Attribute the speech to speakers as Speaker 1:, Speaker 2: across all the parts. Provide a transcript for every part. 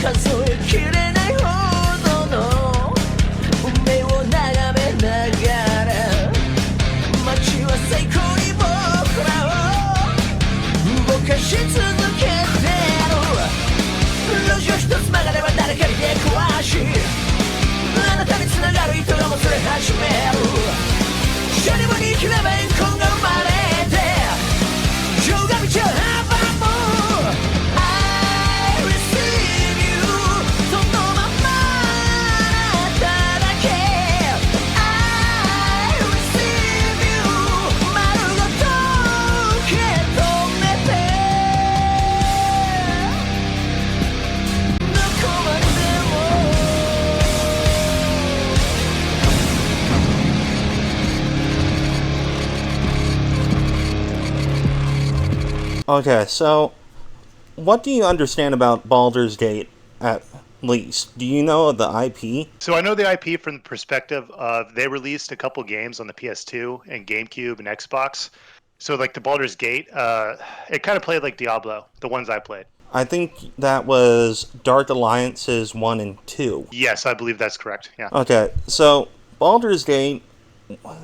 Speaker 1: 数えきれないほどの運命を眺めながら街は最高に僕らを動かし続けてる路地を一つ曲がれば誰かに出くわしあなたに繋がる糸がもつれ始めるシャリボに切れば怨恨が生まれて情が道を阻む I receive you そのままあなただけ I receive you 丸ごと受け止めてどこまでも
Speaker 2: Okay, so what do you understand about Baldur's Gate at least? Do you know the IP?
Speaker 3: So I know the IP from the perspective of they released a couple games on the PS2 and GameCube and Xbox. So like the Baldur's Gate, it kind of played like Diablo, the ones I played.
Speaker 2: I think that was Dark Alliances 1 and 2.
Speaker 3: Yes, I believe that's correct. Yeah.
Speaker 2: Okay, so Baldur's Gate,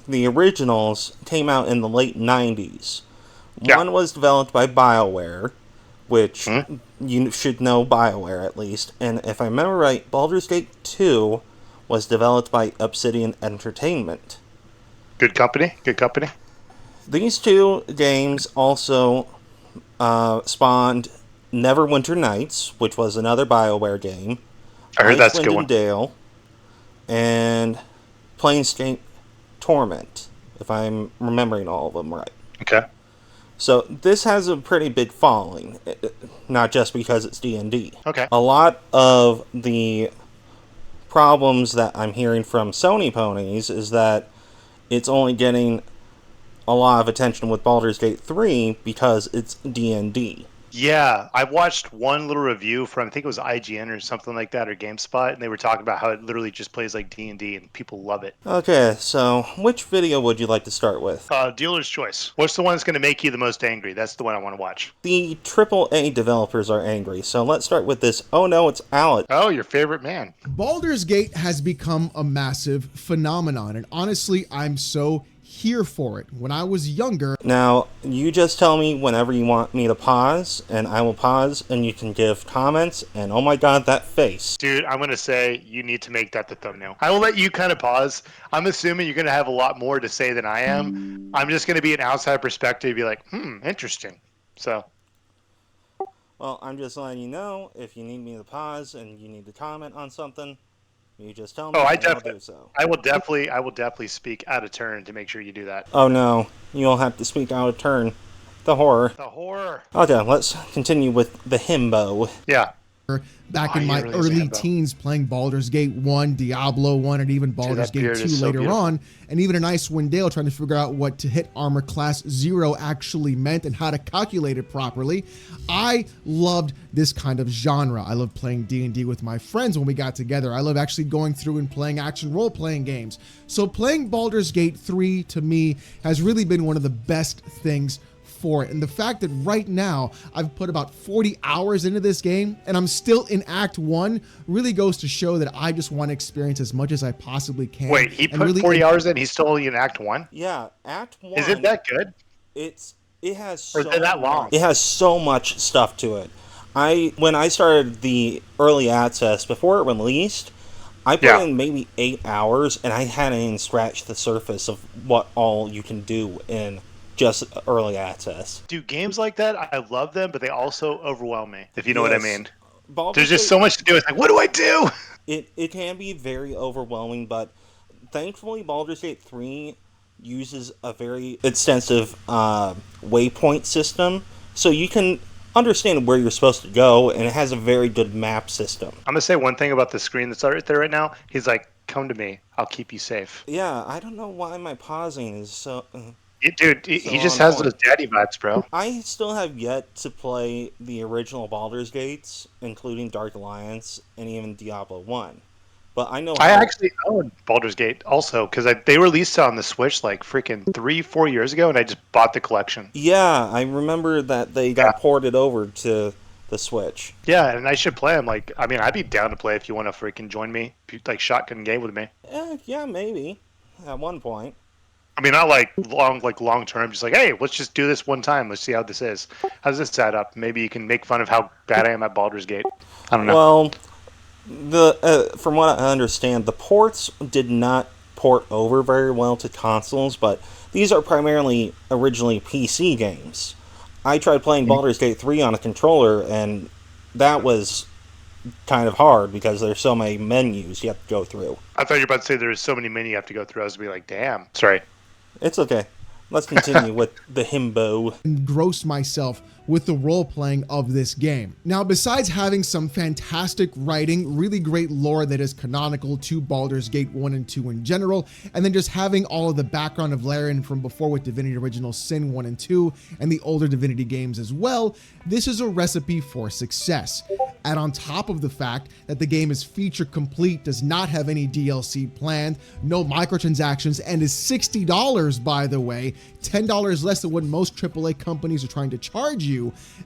Speaker 2: the originals, came out in the late 90s.
Speaker 3: Yeah.
Speaker 2: One was developed by BioWare, which you should know BioWare at least. And if I remember right, Baldur's Gate 2 was developed by Obsidian Entertainment.
Speaker 3: Good company. Good company.
Speaker 2: These two games also spawned Neverwinter Nights, which was another BioWare game.
Speaker 3: I heard that's a
Speaker 2: Icewind
Speaker 3: good one.
Speaker 2: and Dale, and Planescape Torment, if I'm remembering all of them right.
Speaker 3: Okay.
Speaker 2: So this has a pretty big following, not just because it's D&D.
Speaker 3: Okay.
Speaker 2: A lot of the problems that I'm hearing from Sony ponies is that it's only getting a lot of attention with Baldur's Gate 3 because it's D&D.
Speaker 3: Yeah, I watched one little review from I think it was IGN or something like that or GameSpot, and they were talking about how it literally just plays like D&D and people love it.
Speaker 2: Okay, so which video would you like to start with?
Speaker 3: Dealer's choice. What's the one that's going to make you the most angry? That's the one I want to watch.
Speaker 2: The AAA developers are angry, so let's start with this. Oh no, it's Alex.
Speaker 3: Oh, your favorite man.
Speaker 4: Baldur's Gate has become a massive phenomenon, and honestly, I'm so here for it. When I was younger,
Speaker 2: Now, you just tell me whenever you want me to pause, and I will pause, and you can give comments, and oh my god, that face.
Speaker 3: Dude, I'm going to say you need to make that the thumbnail. I will let you kind of pause. I'm assuming you're going to have a lot more to say than I am. I'm just going to be an outside perspective, be like, interesting. So,
Speaker 2: Well, I'm just letting you know, if you need me to pause, and you need to comment on something, you just tell me,
Speaker 3: I
Speaker 2: and I'll do so.
Speaker 3: I will definitely speak out of turn to make sure you do that.
Speaker 2: Oh no, you'll have to speak out of turn. The horror.
Speaker 3: The horror.
Speaker 2: Okay, let's continue with the himbo.
Speaker 3: Yeah.
Speaker 4: back in my
Speaker 3: really
Speaker 4: early
Speaker 3: sad, though.
Speaker 4: teens playing Baldur's Gate 1, Diablo 1, and even Baldur's
Speaker 3: that
Speaker 4: Gate
Speaker 3: beard
Speaker 4: 2
Speaker 3: is so
Speaker 4: later
Speaker 3: beautiful.
Speaker 4: on, and even in Icewind Dale trying to figure out what to hit armor class 0 actually meant and how to calculate it properly. I loved this kind of genre. I love playing D&D with my friends when we got together. I love actually going through and playing action role-playing games. So playing Baldur's Gate 3 to me has really been one of the best things for it. And the fact that right now I've put about 40 hours into this game and I'm still in Act 1 really goes to show that I just want to experience as much as I possibly can.
Speaker 3: Wait, he
Speaker 4: and
Speaker 3: put
Speaker 4: really
Speaker 3: 40 hours in. He's still only in Act 1?
Speaker 2: Yeah, Act 1.
Speaker 3: Is it that good?
Speaker 2: It has
Speaker 3: Or
Speaker 2: so
Speaker 3: is it that long?
Speaker 2: It has so much stuff to it. When I started the early access before it released, I put in maybe 8 hours, and I hadn't even scratched the surface of what all you can do in just early access.
Speaker 3: Dude, games like that, I love them, but they also overwhelm me, if you know what I mean.
Speaker 2: Baldur's
Speaker 3: There's just
Speaker 2: Gate-
Speaker 3: so much to do. It's like, what do I do?
Speaker 2: It can be very overwhelming, but thankfully Baldur's Gate 3 uses a very extensive waypoint system, so you can understand where you're supposed to go, and it has a very good map system.
Speaker 3: I'm going to say one thing about the screen that's right there right now. He's like, come to me. I'll keep you safe.
Speaker 2: Yeah, I don't know why my pausing is so...
Speaker 3: Dude, he just has those daddy vibes, bro.
Speaker 2: I still have yet to play the original Baldur's Gates, including Dark Alliance and even Diablo 1. But I know...
Speaker 3: I actually own Baldur's Gate also, because they released it on the Switch like freaking 3-4 years ago, and I just bought the collection.
Speaker 2: Yeah, I remember that they got ported over to the Switch.
Speaker 3: Yeah, and I should play them. Like, I mean, I'd be down to play if you want to freaking join me, like shotgun game with me.
Speaker 2: Yeah, maybe at one point.
Speaker 3: I mean, not like long term. Just like, hey, let's just do this one time. Let's see how this is. How does this add up? Maybe you can make fun of how bad I am at Baldur's Gate. I don't know.
Speaker 2: Well, from what I understand, the ports did not port over very well to consoles, but these are primarily originally PC games. I tried playing Baldur's Gate 3 on a controller, and that was kind of hard because there's so many menus you have to go through.
Speaker 3: I thought you were about to say there's so many menus you have to go through. I was going to be like, damn. Sorry.
Speaker 2: It's okay. Let's continue with the himbo.
Speaker 4: Engross myself with the role-playing of this game. Now, besides having some fantastic writing, really great lore that is canonical to Baldur's Gate 1 and 2 in general, and then just having all of the background of Larian from before with Divinity Original Sin 1 and 2, and the older Divinity games as well, this is a recipe for success. And on top of the fact that the game is feature complete, does not have any DLC planned, no microtransactions, and is $60, by the way, $10 less than what most AAA companies are trying to charge you,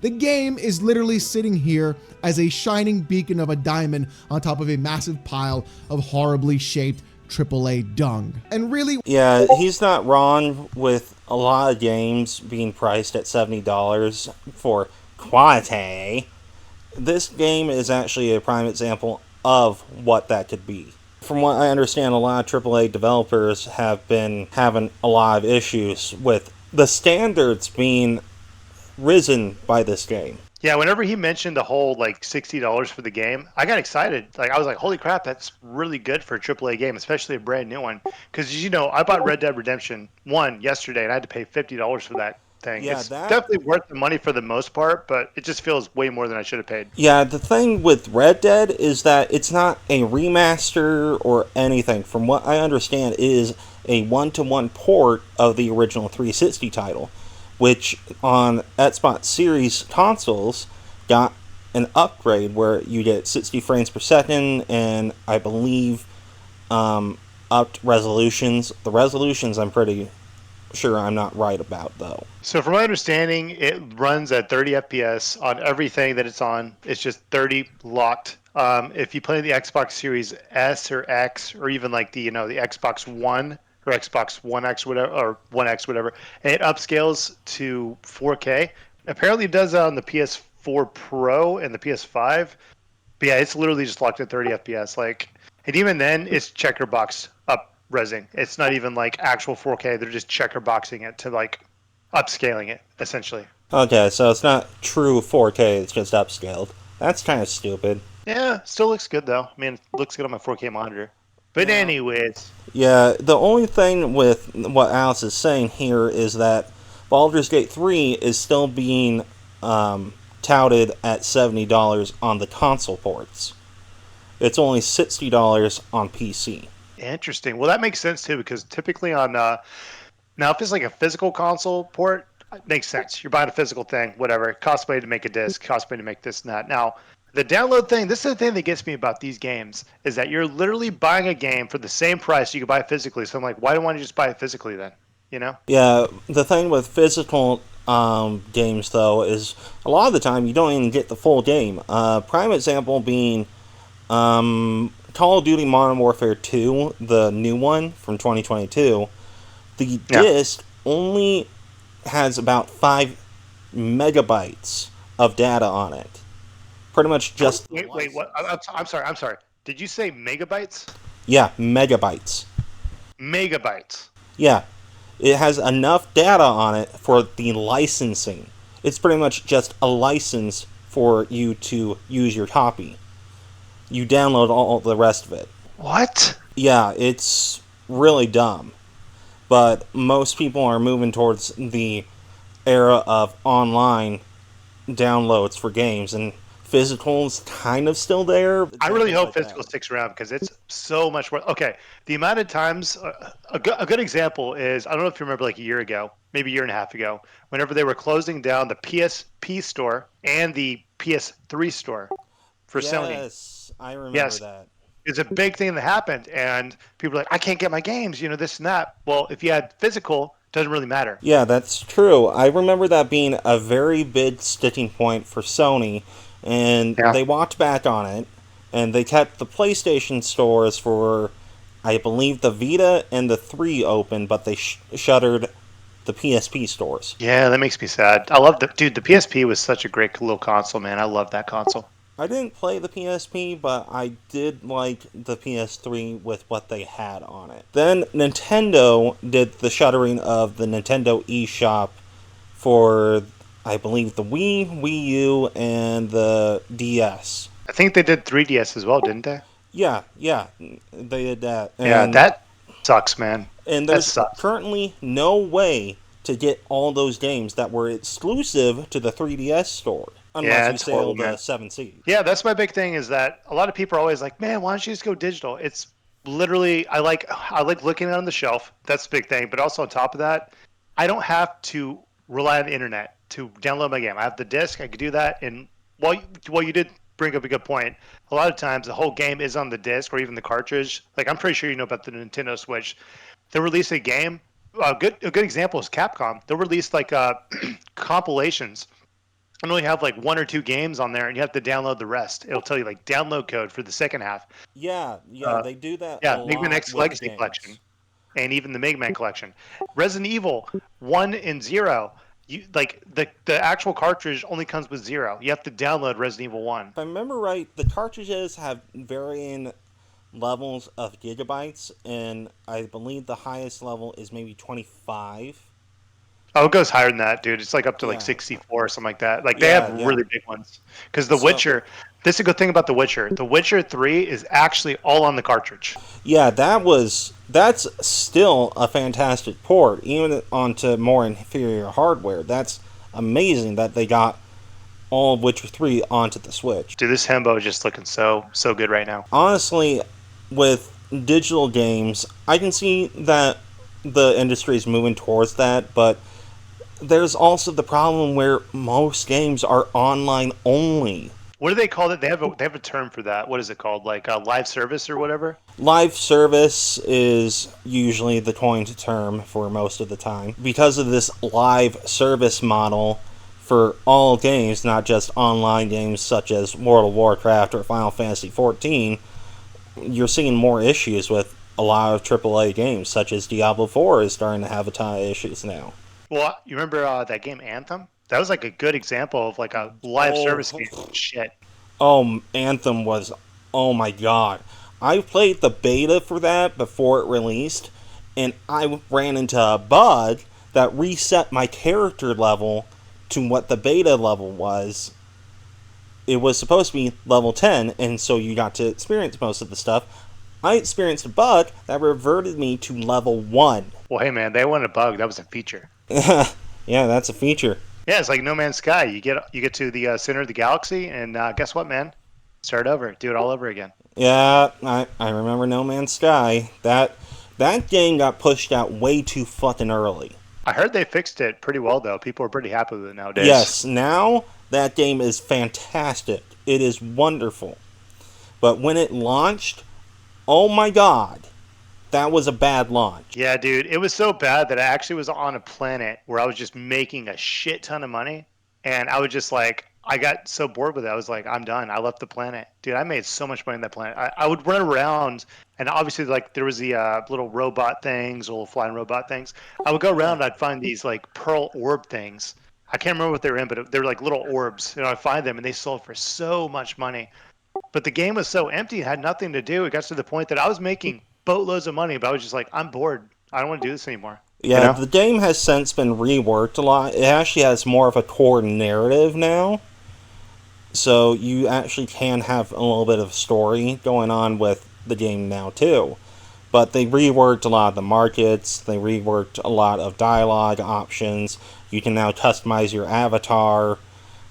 Speaker 4: the game is literally sitting here as a shining beacon of a diamond on top of a massive pile of horribly shaped AAA dung. And really,
Speaker 2: yeah, he's not wrong with a lot of games being priced at $70 for quality. This game is actually a prime example of what that could be. From what I understand, a lot of AAA developers have been having a lot of issues with the standards being risen by this game.
Speaker 3: Yeah, whenever he mentioned the whole like $60 for the game, I got excited. Like I was like, "Holy crap, that's really good for a AAA game, especially a brand new one." Because I bought Red Dead Redemption 1 yesterday, and I had to pay $50 for that thing.
Speaker 2: Yeah,
Speaker 3: it's definitely worth the money for the most part, but it just feels way more than I should have paid.
Speaker 2: Yeah, the thing with Red Dead is that it's not a remaster or anything. From what I understand, it is a one-to-one port of the original 360 title, which on Xbox Series consoles got an upgrade where you get 60 frames per second and I believe upped resolutions. The resolutions I'm pretty sure I'm not right about, though.
Speaker 3: So from my understanding, it runs at 30 FPS on everything that it's on. It's just 30 locked. If you play the Xbox Series S or X, or even like the Xbox One or Xbox One X, whatever, or One X, whatever, and it upscales to 4K. Apparently, it does that on the PS4 Pro and the PS5. But yeah, it's literally just locked at 30 FPS. Like, and even then, it's checker box up resing. It's not even like actual 4K. They're just checker boxing it to like upscaling it essentially.
Speaker 2: Okay, so it's not true 4K. It's just upscaled. That's kind of stupid.
Speaker 3: Yeah, still looks good though. I mean, it looks good on my 4K monitor. But anyways.
Speaker 2: Yeah, the only thing with what Alice is saying here is that Baldur's Gate 3 is still being touted at $70 on the console ports. It's only $60 on PC.
Speaker 3: Interesting. Well, that makes sense too, because typically on now if it's like a physical console port, it makes sense. You're buying a physical thing, whatever. It costs money to make a disc, costs money to make this and that. Now, the download thing, this is the thing that gets me about these games, is that you're literally buying a game for the same price you could buy it physically. So I'm like, why don't you just buy it physically then? You know?
Speaker 2: Yeah, the thing with physical games, though, is a lot of the time you don't even get the full game. Prime example being Call of Duty Modern Warfare 2, the new one from 2022. The disc only has about 5 megabytes of data on it. Pretty much just...
Speaker 3: Wait, what? I'm sorry. Did you say megabytes?
Speaker 2: Yeah, megabytes.
Speaker 3: Megabytes.
Speaker 2: Yeah. It has enough data on it for the licensing. It's pretty much just a license for you to use your copy. You download all the rest of it.
Speaker 3: What?
Speaker 2: Yeah, it's really dumb. But most people are moving towards the era of online downloads for games, and physical's kind of still there.
Speaker 3: I really hope physical sticks around because it's so much more. Okay, the amount of times, a good example is, I don't know if you remember like a year ago, maybe a year and a half ago, whenever they were closing down the PSP store and the PS3 store for Sony.
Speaker 2: Yes, I remember that.
Speaker 3: It's a big thing that happened, and people were like, I can't get my games, this and that. Well, if you had physical, it doesn't really matter.
Speaker 2: Yeah, that's true. I remember that being a very big sticking point for Sony And they walked back on it, and they kept the PlayStation stores for, I believe, the Vita and the 3 open, but they shuttered the PSP stores.
Speaker 3: Yeah, that makes me sad. I love the PSP was such a great little console, man. I love that console.
Speaker 2: I didn't play the PSP, but I did like the PS3 with what they had on it. Then Nintendo did the shuttering of the Nintendo eShop for, I believe, the Wii, Wii U, and the DS.
Speaker 3: I think they did 3DS as well, didn't they?
Speaker 2: Yeah, they did that. And,
Speaker 3: yeah, that sucks, man.
Speaker 2: And there's currently no way to get all those games that were exclusive to the 3DS store. Unless you sell the 7C.
Speaker 3: Yeah, that's my big thing is that a lot of people are always like, man, why don't you just go digital? It's literally, I like looking at it on the shelf. That's the big thing. But also on top of that, I don't have to rely on the internet to download my game. I have the disc. I could do that. And while you did bring up a good point, a lot of times the whole game is on the disc or even the cartridge. Like, I'm pretty sure you know about the Nintendo Switch. They release a game. A good example is Capcom. They'll release like compilations and only have like 1 or 2 games on there, and you have to download the rest. It'll tell you like download code for the second half.
Speaker 2: Yeah, they do that.
Speaker 3: Yeah, Mega Man X Legacy Collection, and even the Mega Man Collection. Resident Evil 1 and 0. You like the actual cartridge only comes with 0. You have to download Resident Evil 1.
Speaker 2: If I remember right, the cartridges have varying levels of gigabytes, and I believe the highest level is maybe 25.
Speaker 3: Oh, it goes higher than that, dude. It's like up to like 64 or something like that. Like they have really big ones. Because The Witcher, this is a good thing about The Witcher. The Witcher 3 is actually all on the cartridge.
Speaker 2: Yeah, that's still a fantastic port, even onto more inferior hardware. That's amazing that they got all of Witcher 3 onto the Switch.
Speaker 3: Dude, this Hembo is just looking so good right now.
Speaker 2: Honestly, with digital games, I can see that the industry is moving towards that, but there's also the problem where most games are online only.
Speaker 3: What do they call it? They have a term for that. What is it called? Like a live service or whatever?
Speaker 2: Live service is usually the coined term for most of the time. Because of this live service model for all games, not just online games such as World of Warcraft or Final Fantasy XIV, you're seeing more issues with a lot of AAA games, such as Diablo 4 is starting to have a ton of issues now.
Speaker 3: Well, you remember that game Anthem? That was like a good example of like a live service game. Shit.
Speaker 2: Oh, Anthem was, oh my god. I played the beta for that before it released, and I ran into a bug that reset my character level to what the beta level was. It was supposed to be level 10, and so you got to experience most of the stuff. I experienced a bug that reverted me to level 1.
Speaker 3: Well, hey man, they wanted a bug. That was a feature.
Speaker 2: Yeah, that's a feature.
Speaker 3: Yeah, it's like No Man's Sky. You get to the center of the galaxy, and guess what, man? Start over. Do it all over again.
Speaker 2: Yeah, I remember No Man's Sky. That game got pushed out way too fucking early.
Speaker 3: I heard they fixed it pretty well, though. People are pretty happy with it nowadays.
Speaker 2: Yes, now that game is fantastic. It is wonderful. But when it launched, oh my god, that was a bad launch.
Speaker 3: Yeah, dude, it was so bad that I actually was on a planet where I was just making a shit ton of money, and I was just like, I got so bored with it. I was like, I'm done. I left the planet. Dude, I made so much money on that planet. I would run around, and obviously, like, there was the little robot things, little flying robot things. I would go around, and I'd find these, like, pearl orb things. I can't remember what they were in, but they were like little orbs. You know, I'd find them, and they sold for so much money. But the game was so empty, it had nothing to do. It got to the point that I was making boatloads of money, but I was just like, I'm bored. I don't want to do this anymore.
Speaker 2: Yeah,
Speaker 3: you know?
Speaker 2: The game has since been reworked a lot. It actually has more of a core narrative now. So you actually can have a little bit of story going on with the game now, too. But they reworked a lot of the markets. They reworked a lot of dialogue options. You can now customize your avatar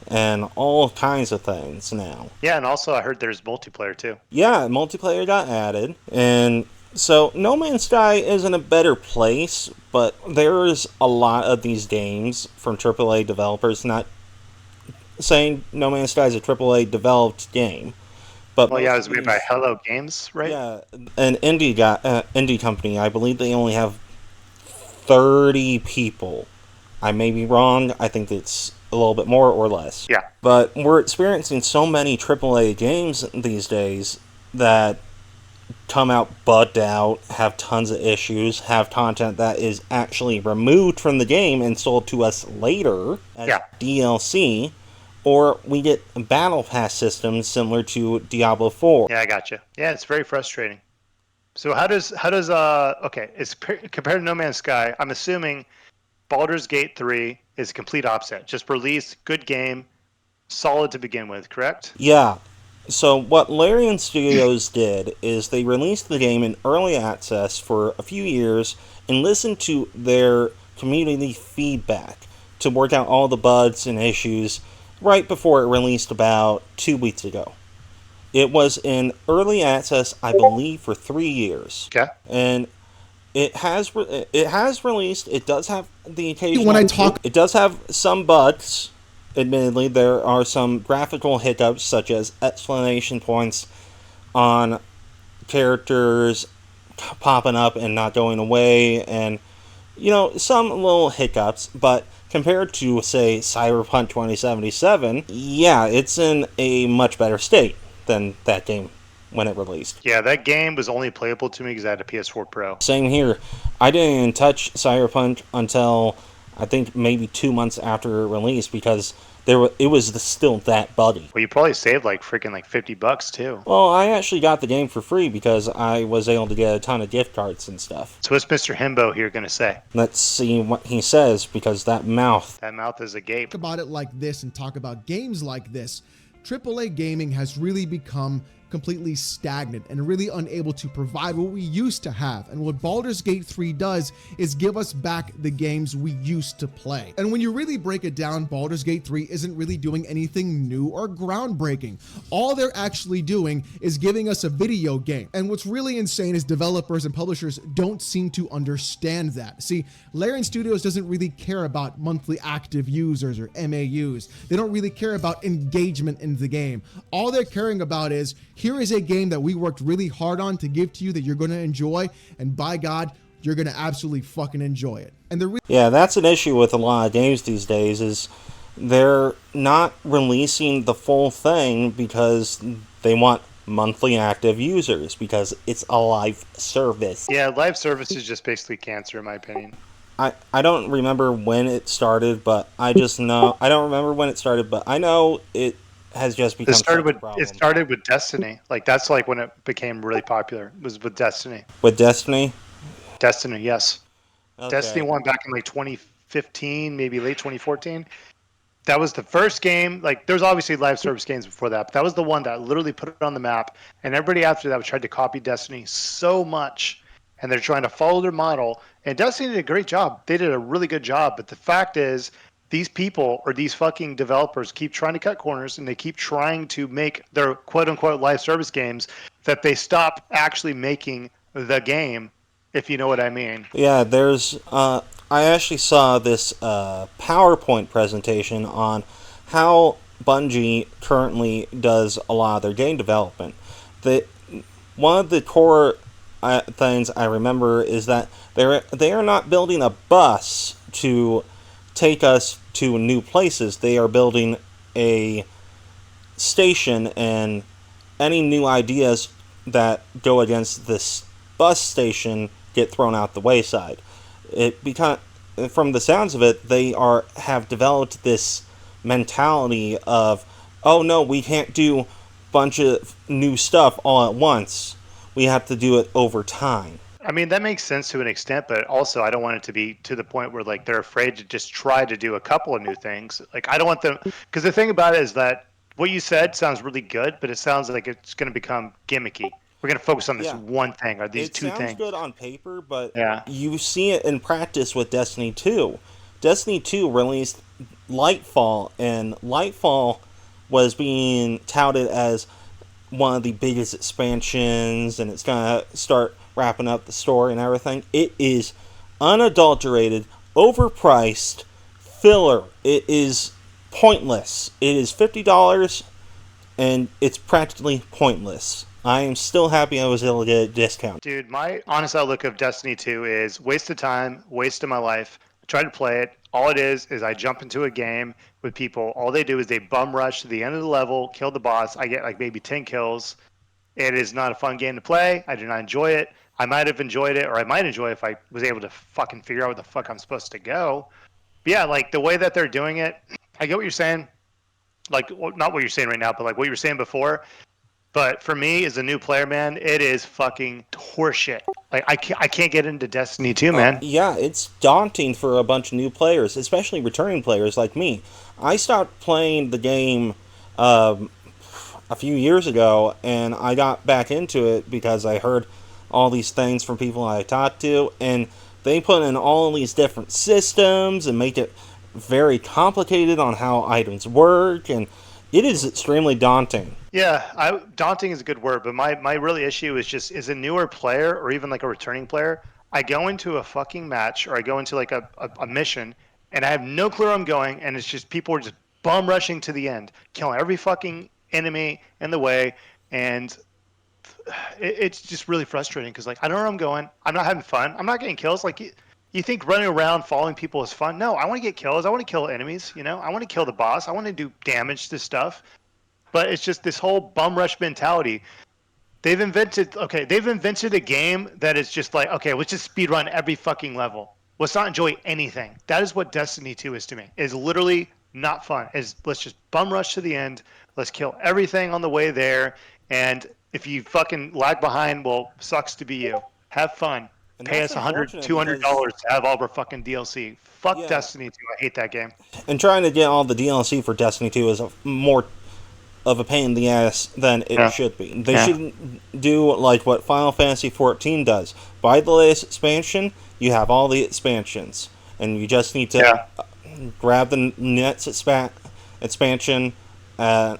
Speaker 2: and all kinds of things now.
Speaker 3: Yeah, and also I heard there's multiplayer, too.
Speaker 2: Yeah, multiplayer got added. And so No Man's Sky is in a better place, but there's a lot of these games from AAA developers, not saying No Man's Sky is a AAA developed game. But
Speaker 3: well, yeah, it was made by Hello Games, right?
Speaker 2: Yeah, an indie company. I believe they only have 30 people. I may be wrong. I think it's a little bit more or less.
Speaker 3: Yeah.
Speaker 2: But we're experiencing so many AAA games these days that come out bugged out, have tons of issues, have content that is actually removed from the game and sold to us later as DLC, or we get battle pass systems similar to Diablo 4.
Speaker 3: Yeah, I gotcha. Yeah, it's very frustrating. So how does okay, it's compared to No Man's Sky, I'm assuming Baldur's Gate 3 is complete opposite. Just released, good game, solid to begin with, correct?
Speaker 2: Yeah. So what Larian Studios did is they released the game in early access for a few years and listened to their community feedback to work out all the bugs and issues right before it released about 2 weeks ago. It was in early access, I believe, for 3 years.
Speaker 3: Okay.
Speaker 2: And it has released. It does have the occasional.
Speaker 4: When I talk,
Speaker 2: it does have some bugs. Admittedly, there are some graphical hiccups, such as exclamation points on characters popping up and not going away, and some little hiccups. But compared to, say, Cyberpunk 2077, yeah, it's in a much better state than that game when it released.
Speaker 3: Yeah, that game was only playable to me because I had a PS4 Pro.
Speaker 2: Same here. I didn't even touch Cyberpunk until I think maybe 2 months after it released because it was still that buggy.
Speaker 3: Well, you probably saved like freaking like $50 too.
Speaker 2: Well, I actually got the game for free because I was able to get a ton of gift cards and stuff.
Speaker 3: So what's Mr. Himbo here going to say?
Speaker 2: Let's see what he says, because that mouth
Speaker 3: is agape.
Speaker 4: talk about it like this and talk about games like this, AAA gaming has really become completely stagnant and really unable to provide what we used to have. And what Baldur's Gate 3 does is give us back the games we used to play. And when you really break it down, Baldur's Gate 3 isn't really doing anything new or groundbreaking. All they're actually doing is giving us a video game. And what's really insane is developers and publishers don't seem to understand that. See, Larian Studios doesn't really care about monthly active users or MAUs. They don't really care about engagement in the game. All they're caring about is, here is a game that we worked really hard on to give to you that you're going to enjoy, and by God, you're going to absolutely fucking enjoy it. And
Speaker 2: yeah, that's an issue with a lot of games these days, is they're not releasing the full thing because they want monthly active users, because it's a live service.
Speaker 3: Yeah, live service is just basically cancer in my opinion.
Speaker 2: I don't remember when it started, but I just know, I don't remember when it started, but I know it has just become
Speaker 3: it started with Destiny. Like that's like when it became really popular. It was with Destiny.
Speaker 2: With Destiny?
Speaker 3: Destiny, yes.
Speaker 2: Okay.
Speaker 3: Destiny 1 back in like 2015, maybe late 2014. That was the first game. Like there's obviously live service games before that, but that was the one that literally put it on the map. And everybody after that tried to copy Destiny so much, and they're trying to follow their model. And Destiny did a great job. They did a really good job. But the fact is, these people or these fucking developers keep trying to cut corners, and they keep trying to make their quote unquote live service games that they stop actually making the game, if you know what I mean.
Speaker 2: Yeah, there's, I actually saw this PowerPoint presentation on how Bungie currently does a lot of their game development. One of the core things I remember is that they are not building a bus to take us to new places. They are building a station, and any new ideas that go against this bus station get thrown out the wayside. From the sounds of it, they have developed this mentality of, oh no, we can't do a bunch of new stuff all at once. We have to do it over time.
Speaker 3: I mean, that makes sense to an extent, but also I don't want it to be to the point where like they're afraid to just try to do a couple of new things. Like I don't want them, because the thing about it is that what you said sounds really good, but it sounds like it's going to become gimmicky. We're going to focus on this one thing or these two things. It sounds
Speaker 2: good on paper, but you see it in practice with Destiny 2. Destiny 2 released Lightfall, and Lightfall was being touted as one of the biggest expansions, and it's going to start wrapping up the story and everything. It is unadulterated, overpriced filler. It is pointless. It is $50, and it's practically pointless. I am still happy I was able to get a discount.
Speaker 3: Dude, my honest outlook of Destiny 2 is waste of time, waste of my life. tried to play it. All it is I jump into a game with people. All they do is they bum rush to the end of the level, kill the boss. I get like maybe 10 kills. It is not a fun game to play. I do not enjoy it. I might have enjoyed it, or I might enjoy it if I was able to fucking figure out where the fuck I'm supposed to go. But yeah, like the way that they're doing it, I get what you're saying. Like, not what you're saying right now, but like what you were saying before. But for me, as a new player, man, it is fucking horseshit. Like, I can't get into Destiny 2, man.
Speaker 2: Yeah, it's daunting for a bunch of new players, especially returning players like me. I stopped playing the game a few years ago, and I got back into it because I heard all these things from people I talked to, and they put in all these different systems and make it very complicated on how items work, and it is extremely daunting.
Speaker 3: Yeah, daunting is a good word, but my really issue is just as a newer player or even like a returning player, I go into a fucking match or I go into like a mission and I have no clue where I'm going, and it's just people are just bum rushing to the end, killing every fucking enemy in the way, and it's just really frustrating because like I don't know where I'm going, I'm not having fun, I'm not getting kills. Like you think running around following people is fun? No, I want to get kills, I want to kill enemies, you know, I want to kill the boss, I want to do damage to stuff. But it's just this whole bum rush mentality. They've invented a game that is just like, okay, let's just speedrun every fucking level. Let's not enjoy anything. That is what Destiny 2 is to me. It's literally not fun. Let's just bum rush to the end. Let's kill everything on the way there. And if you fucking lag behind, well, sucks to be you. Have fun.
Speaker 2: And
Speaker 3: Pay
Speaker 2: that's
Speaker 3: us $100,
Speaker 2: unfortunate
Speaker 3: $200 to have all our fucking DLC. Fuck
Speaker 2: Yeah.
Speaker 3: Destiny 2. I hate that game.
Speaker 2: And trying to get all the DLC for Destiny 2 is more of a pain in the ass than it should be. They shouldn't do like what Final Fantasy XIV does. Buy the latest expansion, you have all the expansions, and you just need to grab the next expansion, and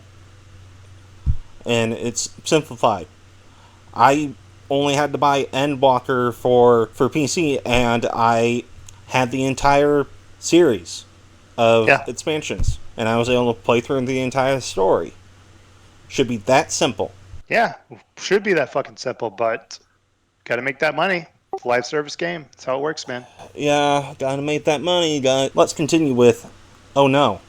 Speaker 2: it's simplified. I only had to buy Endwalker for PC, and I had the entire series of expansions, and I was able to play through the entire story. Should be that simple.
Speaker 3: Yeah, should be that fucking simple, but gotta make that money. It's a live service game. That's how it works, man.
Speaker 2: Yeah, gotta make that money. Let's continue with, oh no,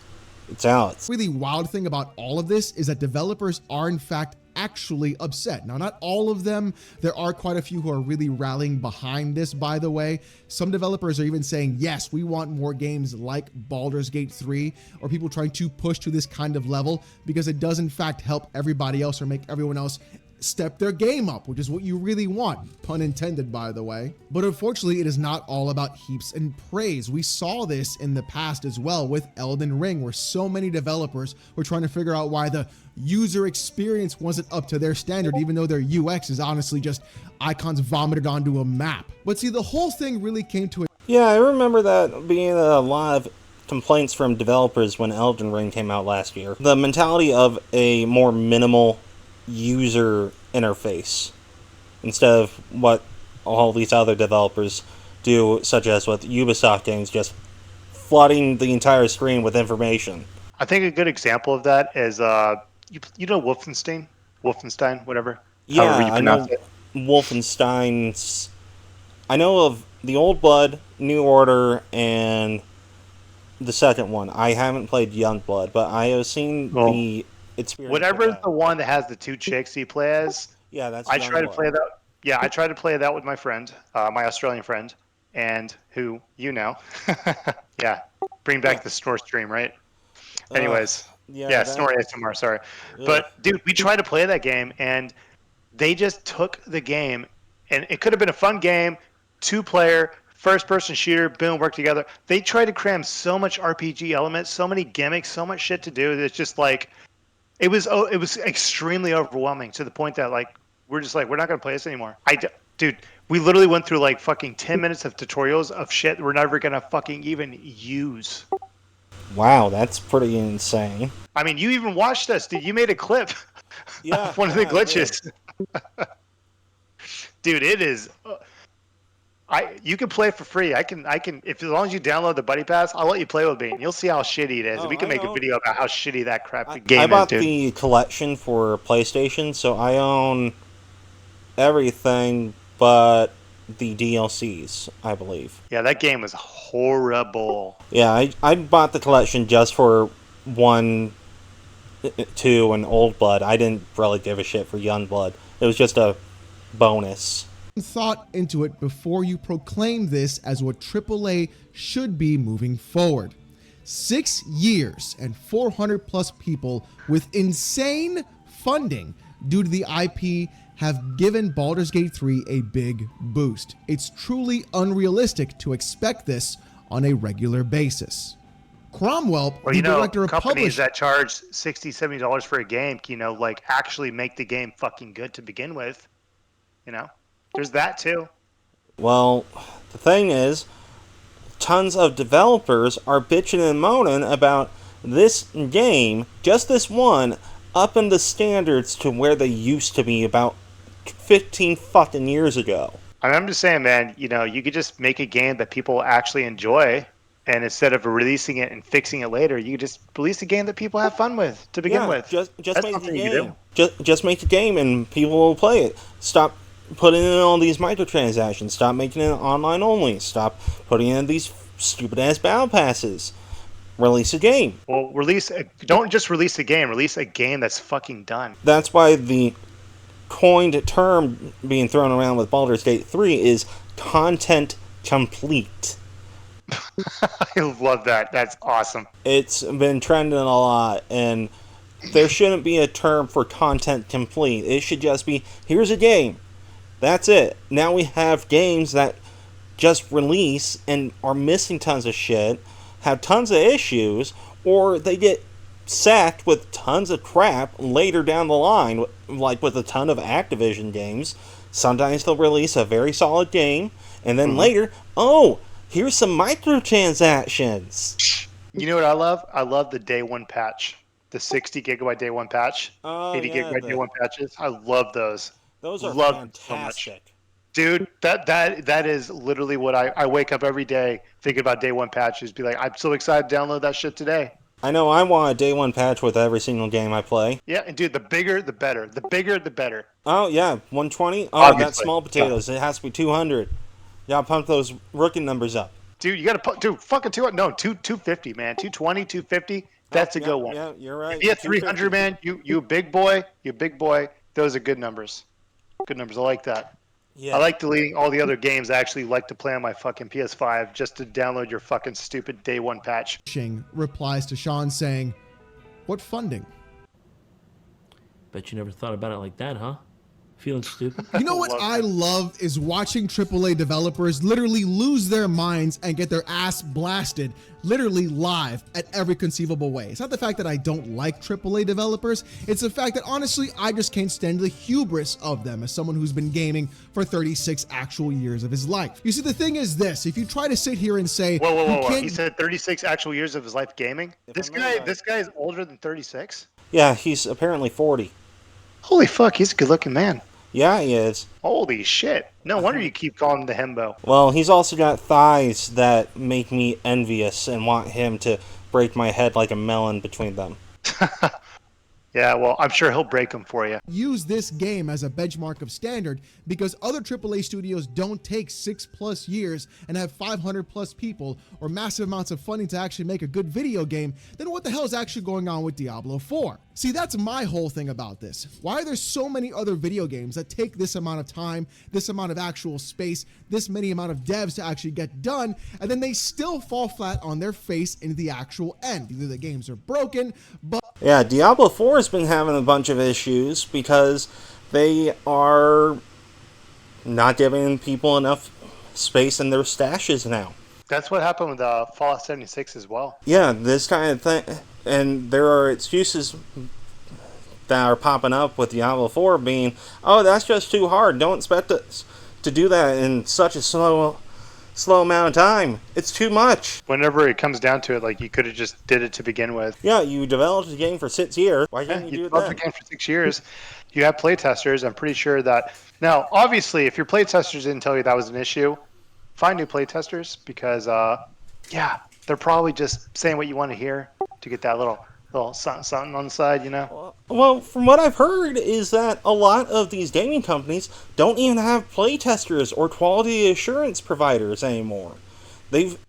Speaker 2: it's Alex.
Speaker 4: Really wild thing about all of this is that developers are in fact actually upset. Now, not all of them. There are quite a few who are really rallying behind this, by the way. Some developers are even saying, yes, we want more games like Baldur's Gate 3, or people trying to push to this kind of level because it does in fact help everybody else or make everyone else step their game up, which is what you really want. Pun intended, by the way. But unfortunately, it is not all about heaps and praise. We saw this in the past as well with Elden Ring, where so many developers were trying to figure out why the user experience wasn't up to their standard, even though their UX is honestly just icons vomited onto a map. But see, the whole thing really came to a...
Speaker 2: Yeah, I remember that being a lot of complaints from developers when Elden Ring came out last year. The mentality of a more minimal user interface instead of what all these other developers do, such as with Ubisoft games, just flooding the entire screen with information.
Speaker 3: I think a good example of that is you know Wolfenstein, whatever.
Speaker 2: Yeah,
Speaker 3: however you
Speaker 2: I know
Speaker 3: pronounce it.
Speaker 2: Wolfenstein's. I know of the Old Blood, New Order, and the second one. I haven't played Youngblood, but I have seen the experience.
Speaker 3: Whatever is the one that has the two chicks you play as.
Speaker 2: Yeah, that's.
Speaker 3: I tried to play that. Yeah, I tried to play that with my friend, my Australian friend, and who you know. Yeah, bring back the snore stream, right? Anyways, yeah, snore ASMR. Sorry, but dude, we tried to play that game, and they just took the game, and it could have been a fun game, 2-player. First-person shooter, boom, work together. They tried to cram so much RPG elements, so many gimmicks, so much shit to do. It's just like, it was extremely overwhelming to the point that like we're just like, we're not gonna play this anymore. Dude, we literally went through like fucking 10 minutes of tutorials of shit we're never gonna fucking even use.
Speaker 2: Wow, that's pretty insane.
Speaker 3: I mean, you even watched us, dude. You made a clip.
Speaker 2: Yeah,
Speaker 3: of one of the glitches. Dude, it is. You can play for free. I can if as long as you download the Buddy Pass, I'll let you play with me, and you'll see how shitty it is. We can make a video about how shitty that crap game is, dude.
Speaker 2: I bought the collection for PlayStation, so I own everything, but the DLCs, I believe.
Speaker 3: Yeah, that game was horrible.
Speaker 2: Yeah, I bought the collection just for 1, 2, and Old Blood. I didn't really give a shit for Young Blood. It was just a bonus.
Speaker 4: Thought into it before you proclaim this as what AAA should be moving forward. 6 years and 400 plus people with insane funding due to the IP have given Baldur's Gate 3 a big boost. It's truly unrealistic to expect this on a regular basis. Cromwell,
Speaker 3: Well,
Speaker 4: the director of
Speaker 3: companies
Speaker 4: publishing,
Speaker 3: that charge $60, $70 for a game, like actually make the game fucking good to begin with. There's that too.
Speaker 2: Well, the thing is, tons of developers are bitching and moaning about this game, just this one, up in the standards to where they used to be about 15 fucking years ago.
Speaker 3: I'm just saying, man, you could just make a game that people actually enjoy, and instead of releasing it and fixing it later, you just release a game that people have fun with to begin with.
Speaker 2: Just
Speaker 3: That's
Speaker 2: make the
Speaker 3: something you
Speaker 2: game.
Speaker 3: do.
Speaker 2: Just make the game and people will play it. Stop putting in all these microtransactions. Stop making it online only. Stop putting in these stupid ass battle passes. Release a game.
Speaker 3: Well, don't just release a game. Release a game that's fucking done.
Speaker 2: That's why the coined term being thrown around with Baldur's Gate 3 is content complete.
Speaker 3: I love that. That's awesome.
Speaker 2: It's been trending a lot, and there shouldn't be a term for content complete. It should just be, here's a game. That's it. Now we have games that just release and are missing tons of shit, have tons of issues, or they get sacked with tons of crap later down the line, like with a ton of Activision games. Sometimes they'll release a very solid game, and then later, here's some microtransactions.
Speaker 3: You know what I love? I love the day one patch. The 60 gigabyte day one patch. 80 gigabyte day one patches. I love those.
Speaker 2: Those are
Speaker 3: So
Speaker 2: fantastic.
Speaker 3: dude, that is literally what I wake up every day thinking about day one patches. Be like, I'm so excited to download that shit today.
Speaker 2: I know I want a day one patch with every single game I play.
Speaker 3: Yeah, and dude, the bigger the better. The bigger the better.
Speaker 2: Oh, yeah, 120? Oh,
Speaker 3: Obviously.
Speaker 2: that's small potatoes. It has to be 200. Yeah, pump those rookie numbers up.
Speaker 3: Dude, you got to put, fucking 200. No, 250, man. 220, 250. That's a good one.
Speaker 2: Yeah, you're right.
Speaker 3: If you have 300, man, you big boy. Those are good numbers. Good numbers. I like that.
Speaker 2: Yeah.
Speaker 3: I like deleting all the other games I actually like to play on my fucking PS5 just to download your fucking stupid day one patch.
Speaker 4: replies to Sean saying, "What funding?"
Speaker 5: Bet you never thought about it like that, huh? Feeling stupid?
Speaker 4: You know what I love is watching AAA developers literally lose their minds and get their ass blasted literally live at every conceivable way. It's not the fact that I don't like AAA developers, it's the fact that honestly I just can't stand the hubris of them as someone who's been gaming for 36 actual years of his life. You see, the thing is this, if you try to sit here and say,
Speaker 3: Whoa. He said 36 actual years of his life gaming? This guy is older than 36?
Speaker 2: Yeah, he's apparently 40.
Speaker 3: Holy fuck, he's a good looking man.
Speaker 2: Yeah, he is.
Speaker 3: Holy shit. No wonder you keep calling him the himbo.
Speaker 2: Well, he's also got thighs that make me envious and want him to break my head like a melon between them.
Speaker 3: Yeah, well, I'm sure he'll break them for you.
Speaker 4: Use this game as a benchmark of standard because other AAA studios don't take 6+ years and have 500+ people or massive amounts of funding to actually make a good video game, then what the hell is actually going on with Diablo 4? See, that's my whole thing about this. Why are there so many other video games that take this amount of time, this amount of actual space, this many amount of devs to actually get done, and then they still fall flat on their face in the actual end? Either the games are broken, but
Speaker 2: Yeah, Diablo 4 has been having a bunch of issues because they are not giving people enough space in their stashes now.
Speaker 3: That's what happened with Fallout 76 as well.
Speaker 2: Yeah, this kind of thing. And there are excuses that are popping up with Diablo 4 being, oh, that's just too hard. Don't expect us to do that in such a slow amount of time. It's too much.
Speaker 3: Whenever it comes down to it, like, you could have just did it to begin with.
Speaker 2: Yeah, you developed a game for 6 years. Why can't you do it
Speaker 3: developed
Speaker 2: then?
Speaker 3: a game for 6 years. You have playtesters. I'm pretty sure that... Now, obviously, if your playtesters didn't tell you that was an issue, find new playtesters because, yeah, they're probably just saying what you want to hear to get that little little something on the side, you know.
Speaker 2: Well, from what I've heard is that a lot of these gaming companies don't even have playtesters or quality assurance providers anymore.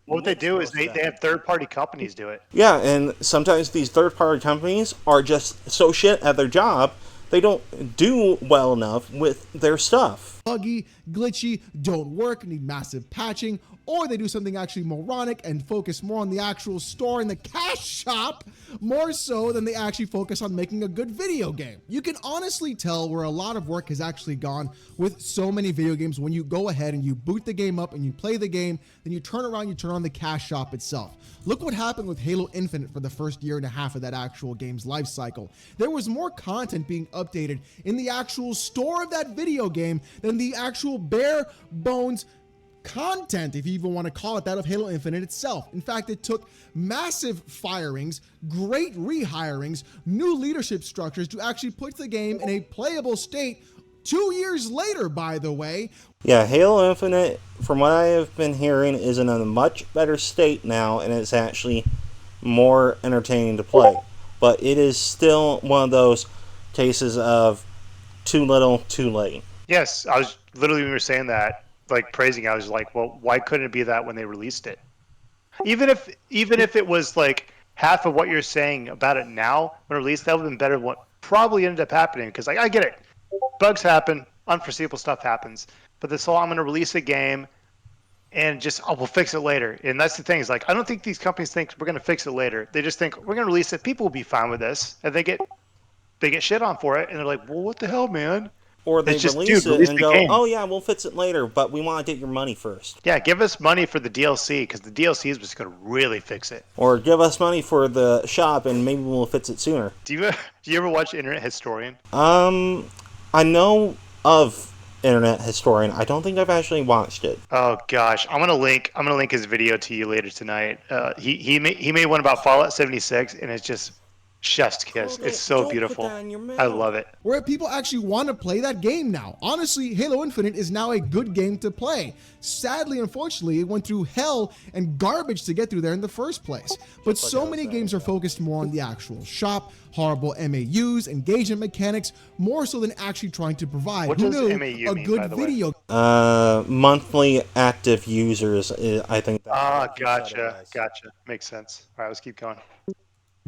Speaker 3: What they do is they have third-party companies do it.
Speaker 2: Yeah, and sometimes these third-party companies are just so shit at their job, they don't do well enough with their stuff.
Speaker 4: Buggy, glitchy, don't work, need massive patching, or they do something actually moronic and focus more on the actual store and the cash shop more so than they actually focus on making a good video game. You can honestly tell where a lot of work has actually gone with so many video games when you go ahead and you boot the game up and you play the game, then you turn around, you turn on the cash shop itself. Look what happened with Halo Infinite for the first year and a half of that actual game's life cycle. There was more content being updated in the actual store of that video game than the actual bare bones content, if you even want to call it that, of Halo Infinite itself. In fact, it took massive firings, great rehirings, new leadership structures to actually put the game in a playable state 2 years later, by the way.
Speaker 2: Yeah, Halo Infinite, from what I have been hearing, is in a much better state now, and it's actually more entertaining to play. But it is still one of those cases of too little, too late.
Speaker 3: Yes, I was literally, when you were saying that, like praising, I was like, well, why couldn't it be that when they released it? Even if it was like half of what you're saying about it now when released, that would have been better than what probably ended up happening. Because like, I get it, bugs happen, unforeseeable stuff happens, but this whole I'm going to release a game and just we'll fix it later. And that's the thing, is like, I don't think these companies think we're going to fix it later. They just think we're going to release it, people will be fine with this, and they get shit on for it, and they're like, well, what the hell, man?
Speaker 2: Or they release it and go, oh yeah, we'll fix it later, but we want to get your money first.
Speaker 3: Yeah, give us money for the DLC, because the DLC is what's going to really fix it.
Speaker 2: Or give us money for the shop, and maybe we'll fix it sooner.
Speaker 3: Do you ever watch Internet Historian?
Speaker 2: I know of Internet Historian. I don't think I've actually watched it.
Speaker 3: Oh gosh, I'm gonna link his video to you later tonight. He made one about Fallout 76, and it's just chef's kiss. It's so beautiful. I love it.
Speaker 4: Where people actually want to play that game now. Honestly, Halo Infinite is now a good game to play. Sadly, unfortunately, it went through hell and garbage to get through there in the first place. But so many games are focused more on the actual shop, horrible MAUs, engagement mechanics, more so than actually trying to provide
Speaker 3: What does MAU mean, by the way?
Speaker 4: video.
Speaker 2: Monthly active users, I think.
Speaker 3: Gotcha. Makes sense. All right, let's keep going.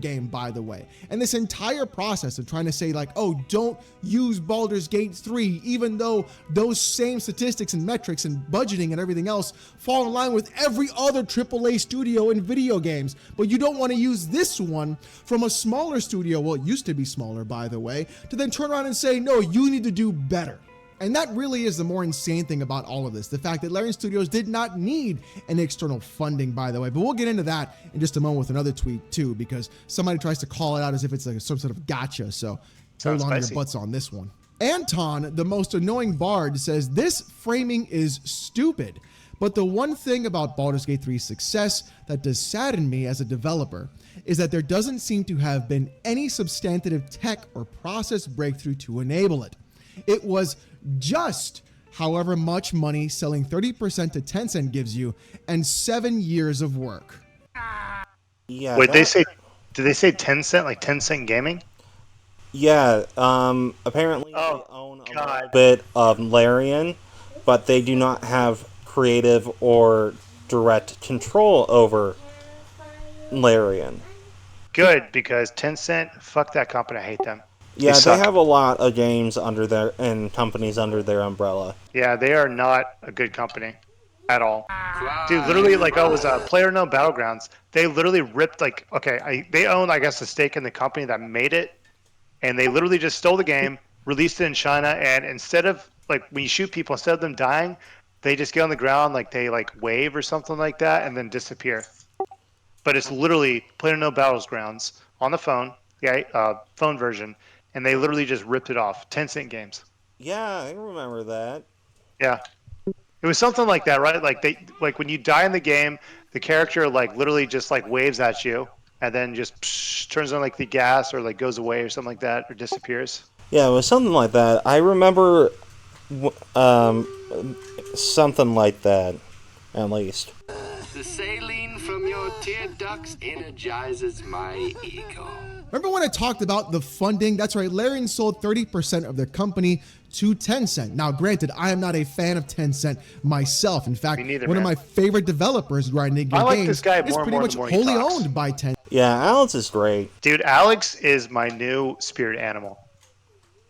Speaker 4: Game, by the way. And this entire process of trying to say like, oh, don't use Baldur's Gate 3, even though those same statistics and metrics and budgeting and everything else fall in line with every other AAA studio in video games. But you don't want to use this one from a smaller studio, well, it used to be smaller, by the way, to then turn around and say, no, you need to do better. And that really is the more insane thing about all of this. The fact that Larian Studios did not need an external funding, by the way. But we'll get into that in just a moment with another tweet, too, because somebody tries to call it out as if it's like some sort of gotcha. So hold on to your butts on this one. Anton, the most annoying bard, says, this framing is stupid. But the one thing about Baldur's Gate 3's success that does sadden me as a developer is that there doesn't seem to have been any substantive tech or process breakthrough to enable it. It was just however much money selling 30% to Tencent gives you and 7 years of work.
Speaker 2: Yeah.
Speaker 3: Wait, did they say Tencent, like Tencent Gaming?
Speaker 2: Yeah, apparently they own a little bit of Larian, but they do not have creative or direct control over Larian.
Speaker 3: Good, because Tencent, fuck that company, I hate them.
Speaker 2: Yeah, they have a lot of games under their and companies under their umbrella.
Speaker 3: Yeah, they are not a good company at all. Dude, literally, like, it was PlayerUnknown Battlegrounds. They literally ripped, like, they own, I guess, a stake in the company that made it, and they literally just stole the game, released it in China, and instead of, like, when you shoot people, instead of them dying, they just get on the ground, like, they, like, wave or something like that, and then disappear. But it's literally PlayerUnknown Battlegrounds on the phone, phone version, and they literally just ripped it off. Tencent Games.
Speaker 2: Yeah, I remember that.
Speaker 3: Yeah. It was something like that, right? Like when you die in the game, the character like literally just like waves at you and then just turns on like the gas or like goes away or something like that or disappears.
Speaker 2: Yeah, it was something like that. I remember something like that, at least.
Speaker 6: The saline from your Saltier Ducks energizes my ego.
Speaker 4: Remember when I talked about the funding? That's right, Larian sold 30% of their company to Tencent. Now, granted, I am not a fan of Tencent myself. In fact,
Speaker 3: Me neither,
Speaker 4: one of
Speaker 3: man.
Speaker 4: my favorite developers, Grinding
Speaker 3: I like
Speaker 4: Games,
Speaker 3: this guy
Speaker 4: is
Speaker 3: more and
Speaker 4: pretty
Speaker 3: more
Speaker 4: much
Speaker 3: the more he
Speaker 4: wholly
Speaker 3: talks.
Speaker 4: owned by Tencent.
Speaker 2: Yeah, Alex is great.
Speaker 3: Dude, Alex is my new spirit animal.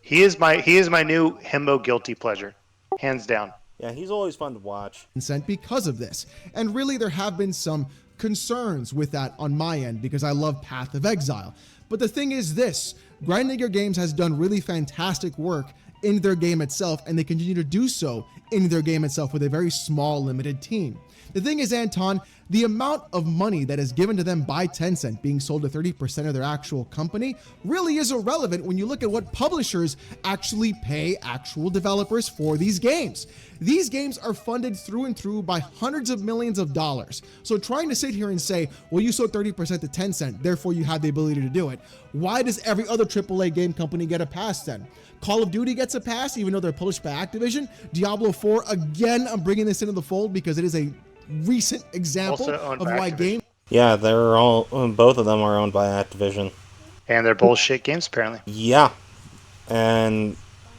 Speaker 3: He is my new himbo guilty pleasure, hands down.
Speaker 2: Yeah, he's always fun to watch.
Speaker 4: Because of this. And really, there have been some concerns with that on my end because I love Path of Exile. But the thing is this, Grinding Games has done really fantastic work in their game itself, and they continue to do so in their game itself with a very small, limited team. The thing is, Anton, the amount of money that is given to them by Tencent, being sold to 30% of their actual company, really is irrelevant when you look at what publishers actually pay actual developers for these games. These games are funded through and through by hundreds of millions of dollars. So trying to sit here and say, well, you sold 30% to Tencent, therefore you have the ability to do it. Why does every other AAA game company get a pass then? Call of Duty gets a pass, even though they're published by Activision. Diablo 4, again, I'm bringing this into the fold because it is a recent example of why games.
Speaker 2: Yeah, they're all both of them are owned by Activision.
Speaker 3: And they're bullshit games, apparently.
Speaker 2: Yeah, and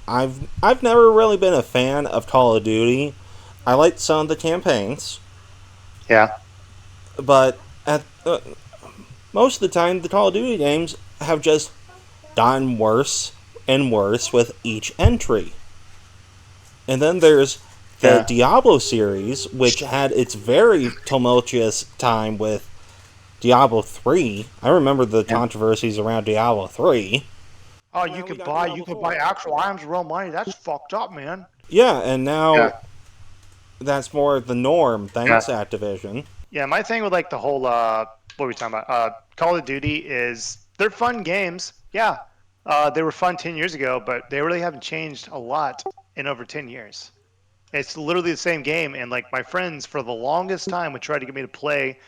Speaker 2: I've never really been a fan of Call of Duty. I liked some of the campaigns,
Speaker 3: Yeah.
Speaker 2: but at most of the time, the Call of Duty games have just gotten worse and worse with each entry. And then there's the Diablo series, which had its very tumultuous time with Diablo 3. I remember the controversies around Diablo 3.
Speaker 3: Oh, you could buy actual items with real money. That's fucked up, man.
Speaker 2: Yeah, and now that's more the norm, thanks Activision.
Speaker 3: Yeah, my thing with like the whole what were we talking about? Call of Duty is they're fun games. Yeah. They were fun 10 years ago, but they really haven't changed a lot in over 10 years. It's literally the same game, and like my friends for the longest time would try to get me to play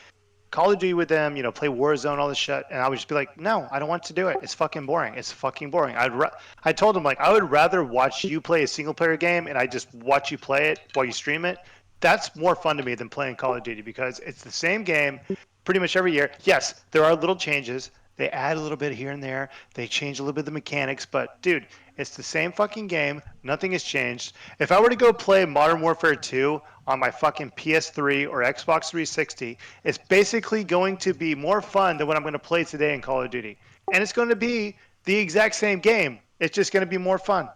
Speaker 3: Call of Duty with them, play Warzone, all this shit, and I would just be like, no, I don't want to do it. It's fucking boring. It's fucking boring. I told them, like, I would rather watch you play a single player game and I just watch you play it while you stream it. That's more fun to me than playing Call of Duty because it's the same game pretty much every year. Yes, there are little changes. They add a little bit here and there. They change a little bit of the mechanics, but dude, it's the same fucking game. Nothing has changed. If I were to go play Modern Warfare 2 on my fucking PS3 or Xbox 360, it's basically going to be more fun than what I'm going to play today in Call of Duty. And it's going to be the exact same game. It's just going to be more fun.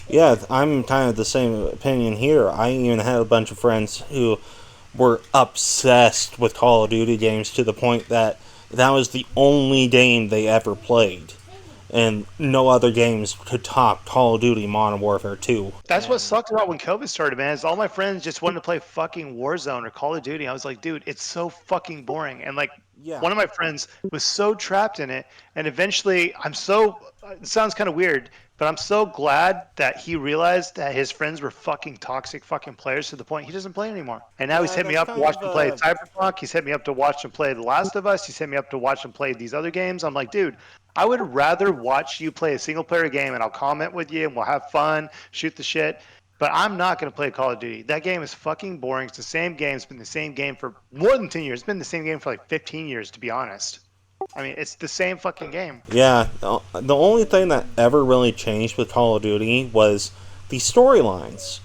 Speaker 2: Yeah, I'm kind of the same opinion here. I even had a bunch of friends who were obsessed with Call of Duty games to the point that was the only game they ever played. And no other games could top Call of Duty Modern Warfare 2.
Speaker 3: That's what sucked about when COVID started, man, is all my friends just wanted to play fucking Warzone or Call of Duty. I was like, dude, it's so fucking boring. And like, one of my friends was so trapped in it. And eventually, it sounds kind of weird, but I'm so glad that he realized that his friends were fucking toxic fucking players to the point he doesn't play anymore. And now he's hit me up to watch him play Cyberpunk. He's hit me up to watch him play The Last of Us. He's hit me up to watch him play these other games. I'm like, dude, I would rather watch you play a single player game and I'll comment with you and we'll have fun, shoot the shit. But I'm not going to play Call of Duty. That game is fucking boring. It's the same game. It's been the same game for more than 10 years. It's been the same game for like 15 years, to be honest. I mean, it's the same fucking game.
Speaker 2: Yeah, the only thing that ever really changed with Call of Duty was the storylines.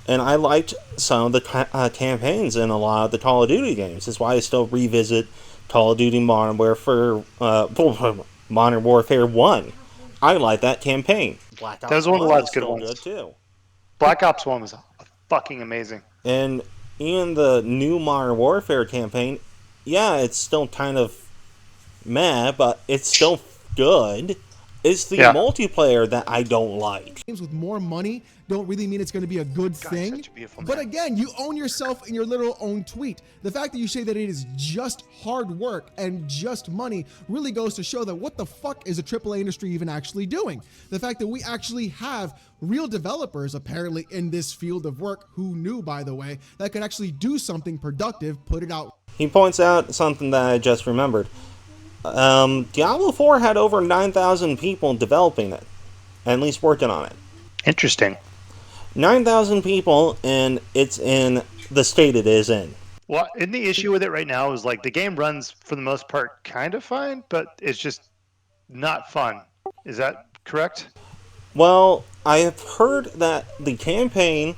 Speaker 2: And I liked some of the campaigns in a lot of the Call of Duty games. That's why I still revisit Call of Duty Modern Warfare, Modern Warfare 1. I like that campaign.
Speaker 3: That was one of the last good ones.
Speaker 2: Good too.
Speaker 3: Black Ops 1 was fucking amazing.
Speaker 2: And even the new Modern Warfare campaign, yeah, it's still kind of meh, but it's still good. It's the multiplayer that I don't like.
Speaker 4: Games with more money don't really mean it's going to be a good thing. But again, you own yourself in your little own tweet. The fact that you say that it is just hard work and just money really goes to show that what the fuck is the AAA industry even actually doing? The fact that we actually have real developers apparently in this field of work, who knew, by the way, that could actually do something productive, put it out.
Speaker 2: He points out something that I just remembered. Diablo 4 had over 9,000 people developing it, at least working on it.
Speaker 3: Interesting.
Speaker 2: 9,000 people, and it's in the state it is in.
Speaker 3: Well, and the issue with it right now is like the game runs for the most part kind of fine, but it's just not fun. Is that correct?
Speaker 2: Well, I have heard that the campaign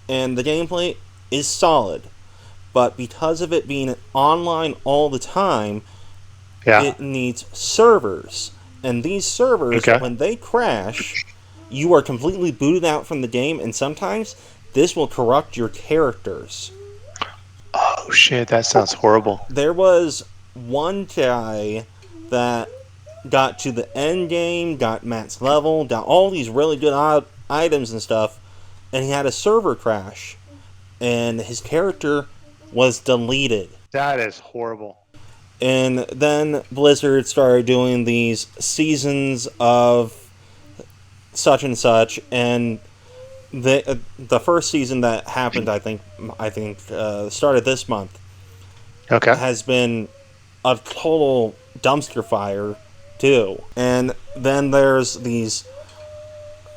Speaker 2: and the gameplay is solid, but because of it being online all the time,
Speaker 3: Yeah.
Speaker 2: it needs servers. And these servers,
Speaker 3: Okay.
Speaker 2: when they crash, you are completely booted out from the game, and sometimes this will corrupt your characters.
Speaker 3: Oh shit, that sounds horrible.
Speaker 2: There was one guy that got to the end game, got max level, got all these really good items and stuff, and he had a server crash, and his character was deleted.
Speaker 3: That is horrible.
Speaker 2: And then Blizzard started doing these seasons of such and such, and the first season that happened, I think started this month,
Speaker 3: Okay.
Speaker 2: has been a total dumpster fire too. And then there's these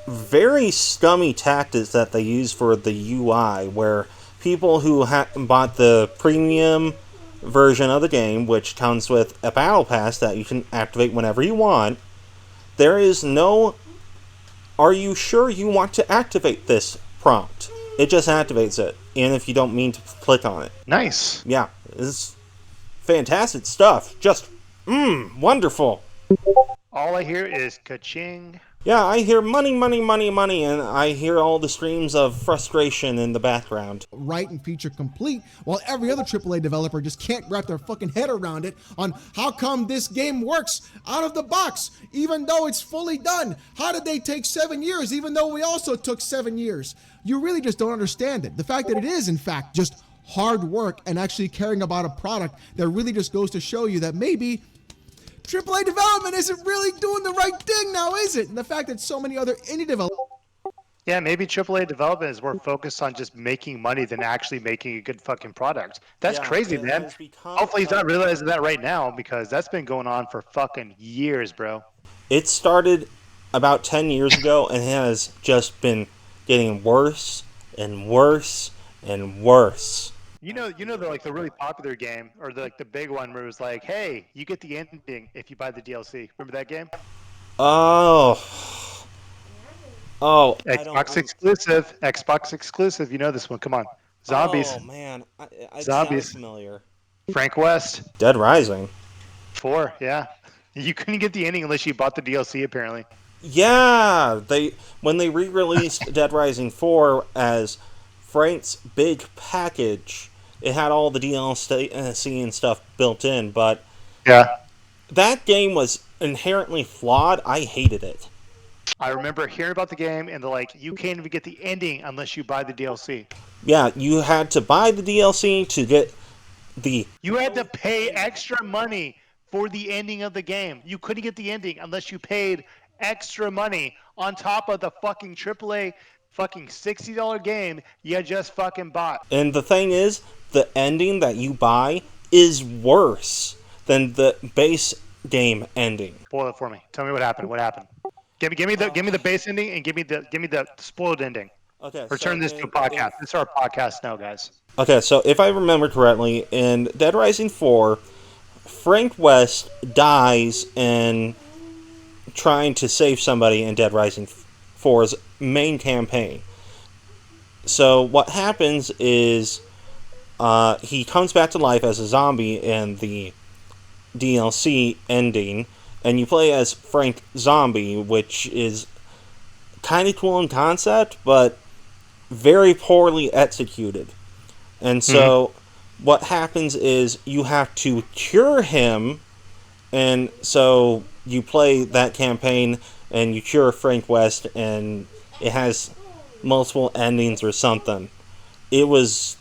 Speaker 2: very scummy tactics that they use for the UI, where people who bought the premium version of the game, which comes with a battle pass that you can activate whenever you want, there is no "Are you sure you want to activate this?" prompt. It just activates it, and if you don't mean to click on it.
Speaker 3: Nice.
Speaker 2: Yeah, it's fantastic stuff. Just, wonderful.
Speaker 3: All I hear is ka-ching.
Speaker 2: Yeah, I hear money, money, money, money, and I hear all the screams of frustration in the background.
Speaker 4: Right and feature complete, while every other AAA developer just can't wrap their fucking head around it on how come this game works out of the box, even though it's fully done. How did they take 7 years, even though we also took 7 years? You really just don't understand it. The fact that it is, in fact, just hard work and actually caring about a product that really just goes to show you that maybe AAA development isn't really doing the right thing now, is it? And the fact that so many other indie developers...
Speaker 3: Yeah, maybe AAA development is more focused on just making money than actually making a good fucking product. That's
Speaker 2: Yeah,
Speaker 3: crazy,
Speaker 2: it
Speaker 3: man.
Speaker 2: has become
Speaker 3: Hopefully he's not realizing that right now, because that's been going on for fucking years, bro.
Speaker 2: It started about 10 years ago and has just been getting worse and worse and worse.
Speaker 3: You know, the really popular game, or the big one where it was like, hey, you get the ending if you buy the DLC. Remember that game?
Speaker 2: Oh, I don't
Speaker 3: Xbox exclusive. Xbox exclusive. You know this one. Come on. Zombies.
Speaker 2: Oh man, it
Speaker 3: Zombies.
Speaker 2: sounds familiar.
Speaker 3: Frank West.
Speaker 2: Dead Rising.
Speaker 3: 4. Yeah. You couldn't get the ending unless you bought the DLC. Apparently.
Speaker 2: Yeah, when they re-released Dead Rising 4 as Frank's big package, it had all the DLC and stuff built in, but
Speaker 3: Yeah.
Speaker 2: that game was inherently flawed. I hated it.
Speaker 3: I remember hearing about the game and they're like, you can't even get the ending unless you buy the DLC.
Speaker 2: Yeah, you had to buy the DLC to get the...
Speaker 3: You had to pay extra money for the ending of the game. You couldn't get the ending unless you paid extra money on top of the fucking AAA fucking $60 game you just fucking bought.
Speaker 2: And the thing is, the ending that you buy is worse than the base game ending.
Speaker 3: Spoil it for me. Tell me what happened. What happened? Give me the base ending and give me the spoiled ending.
Speaker 2: Okay.
Speaker 3: Or turn this to a podcast. This is our podcast now, guys.
Speaker 2: Okay, so if I remember correctly, in Dead Rising 4, Frank West dies in trying to save somebody in Dead Rising 4's main campaign. So what happens is he comes back to life as a zombie in the DLC ending, and you play as Frank Zombie, which is kind of cool in concept, but very poorly executed. And so what happens is you have to cure him, and so you play that campaign and you cure Frank West, and it has multiple endings or something. It was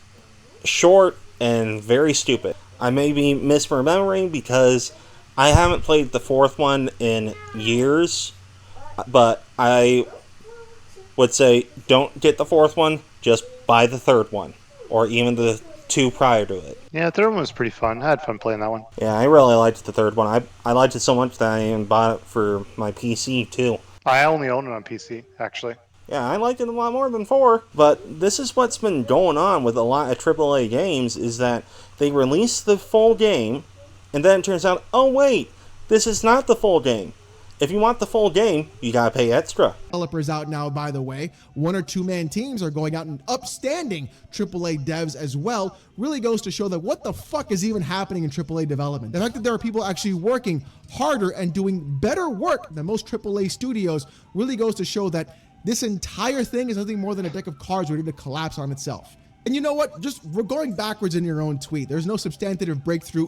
Speaker 2: short and very stupid. I may be misremembering because I haven't played the fourth one in years, but I would say don't get the fourth one, just buy the third one, or even the two prior to it.
Speaker 3: Yeah, the third one was pretty fun. I had fun playing that one.
Speaker 2: Yeah, I really liked the third one. I liked it so much that I even bought it for my PC too.
Speaker 3: I only own it on PC, actually.
Speaker 2: Yeah, I liked it a lot more than 4. But this is what's been going on with a lot of AAA games, is that they release the full game, and then it turns out, oh wait, this is not the full game. If you want the full game, you gotta pay extra.
Speaker 4: Developers out now, by the way. 1 or 2 man teams are going out and upstanding AAA devs as well. Really goes to show that what the fuck is even happening in AAA development. The fact that there are people actually working harder and doing better work than most AAA studios really goes to show that this entire thing is nothing more than a deck of cards ready to collapse on itself. And you know what? Just we're going backwards in your own tweet. There's no substantive breakthrough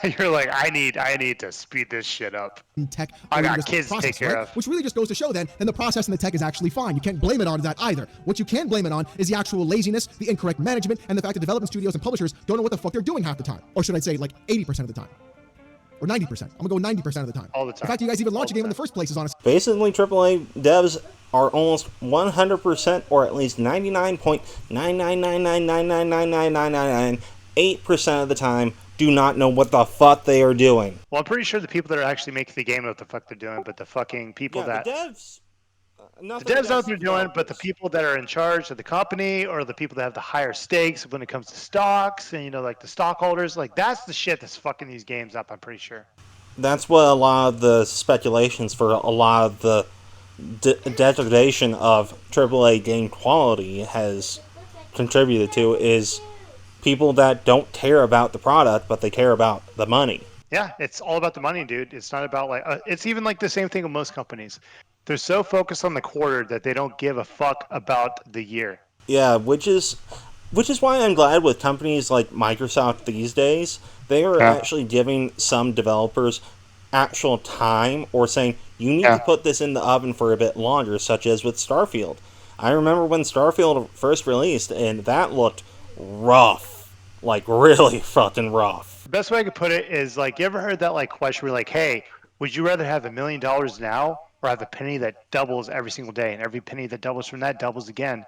Speaker 3: You're like, I need to speed this shit up.
Speaker 4: in tech.
Speaker 3: I got
Speaker 4: this
Speaker 3: kids to take care of.
Speaker 4: Which really just goes to show then the process and the tech is actually fine. You can't blame it on that either. What you can blame it on is the actual laziness, the incorrect management, and the fact that development studios and publishers don't know what the fuck they're doing half the time. Or should I say like 80% of the time. Or 90%. I'm gonna go 90% of the time.
Speaker 3: All the time.
Speaker 4: The fact that you guys even launch a game in the first place is honest.
Speaker 2: Basically, AAA devs are almost 100%, or at least 99.999999998% of the time, do not know what the fuck they are doing.
Speaker 3: Well, I'm pretty sure the people that are actually making the game know what the fuck they're doing, but the fucking people
Speaker 2: Yeah,
Speaker 3: that
Speaker 2: the devs.
Speaker 3: the devs know what they're doing, but the people that are in charge of the company or the people that have the higher stakes when it comes to stocks and like the stockholders, like that's the shit that's fucking these games up. I'm pretty sure.
Speaker 2: That's what a lot of the speculations for a lot of the degradation of AAA game quality has contributed to, is people that don't care about the product, but they care about the money.
Speaker 3: Yeah, it's all about the money, dude. It's not about like it's even like the same thing with most companies. They're so focused on the quarter that they don't give a fuck about the year.
Speaker 2: Yeah, which is why I'm glad with companies like Microsoft these days, they are actually giving some developers actual time, or saying, you need to put this in the oven for a bit longer, such as with Starfield. I remember when Starfield first released, and that looked rough. Like, really fucking rough.
Speaker 3: The best way I could put it is, like, you ever heard that, like, question where, like, hey, would you rather have $1 million now or have a penny that doubles every single day, and every penny that doubles from that doubles again?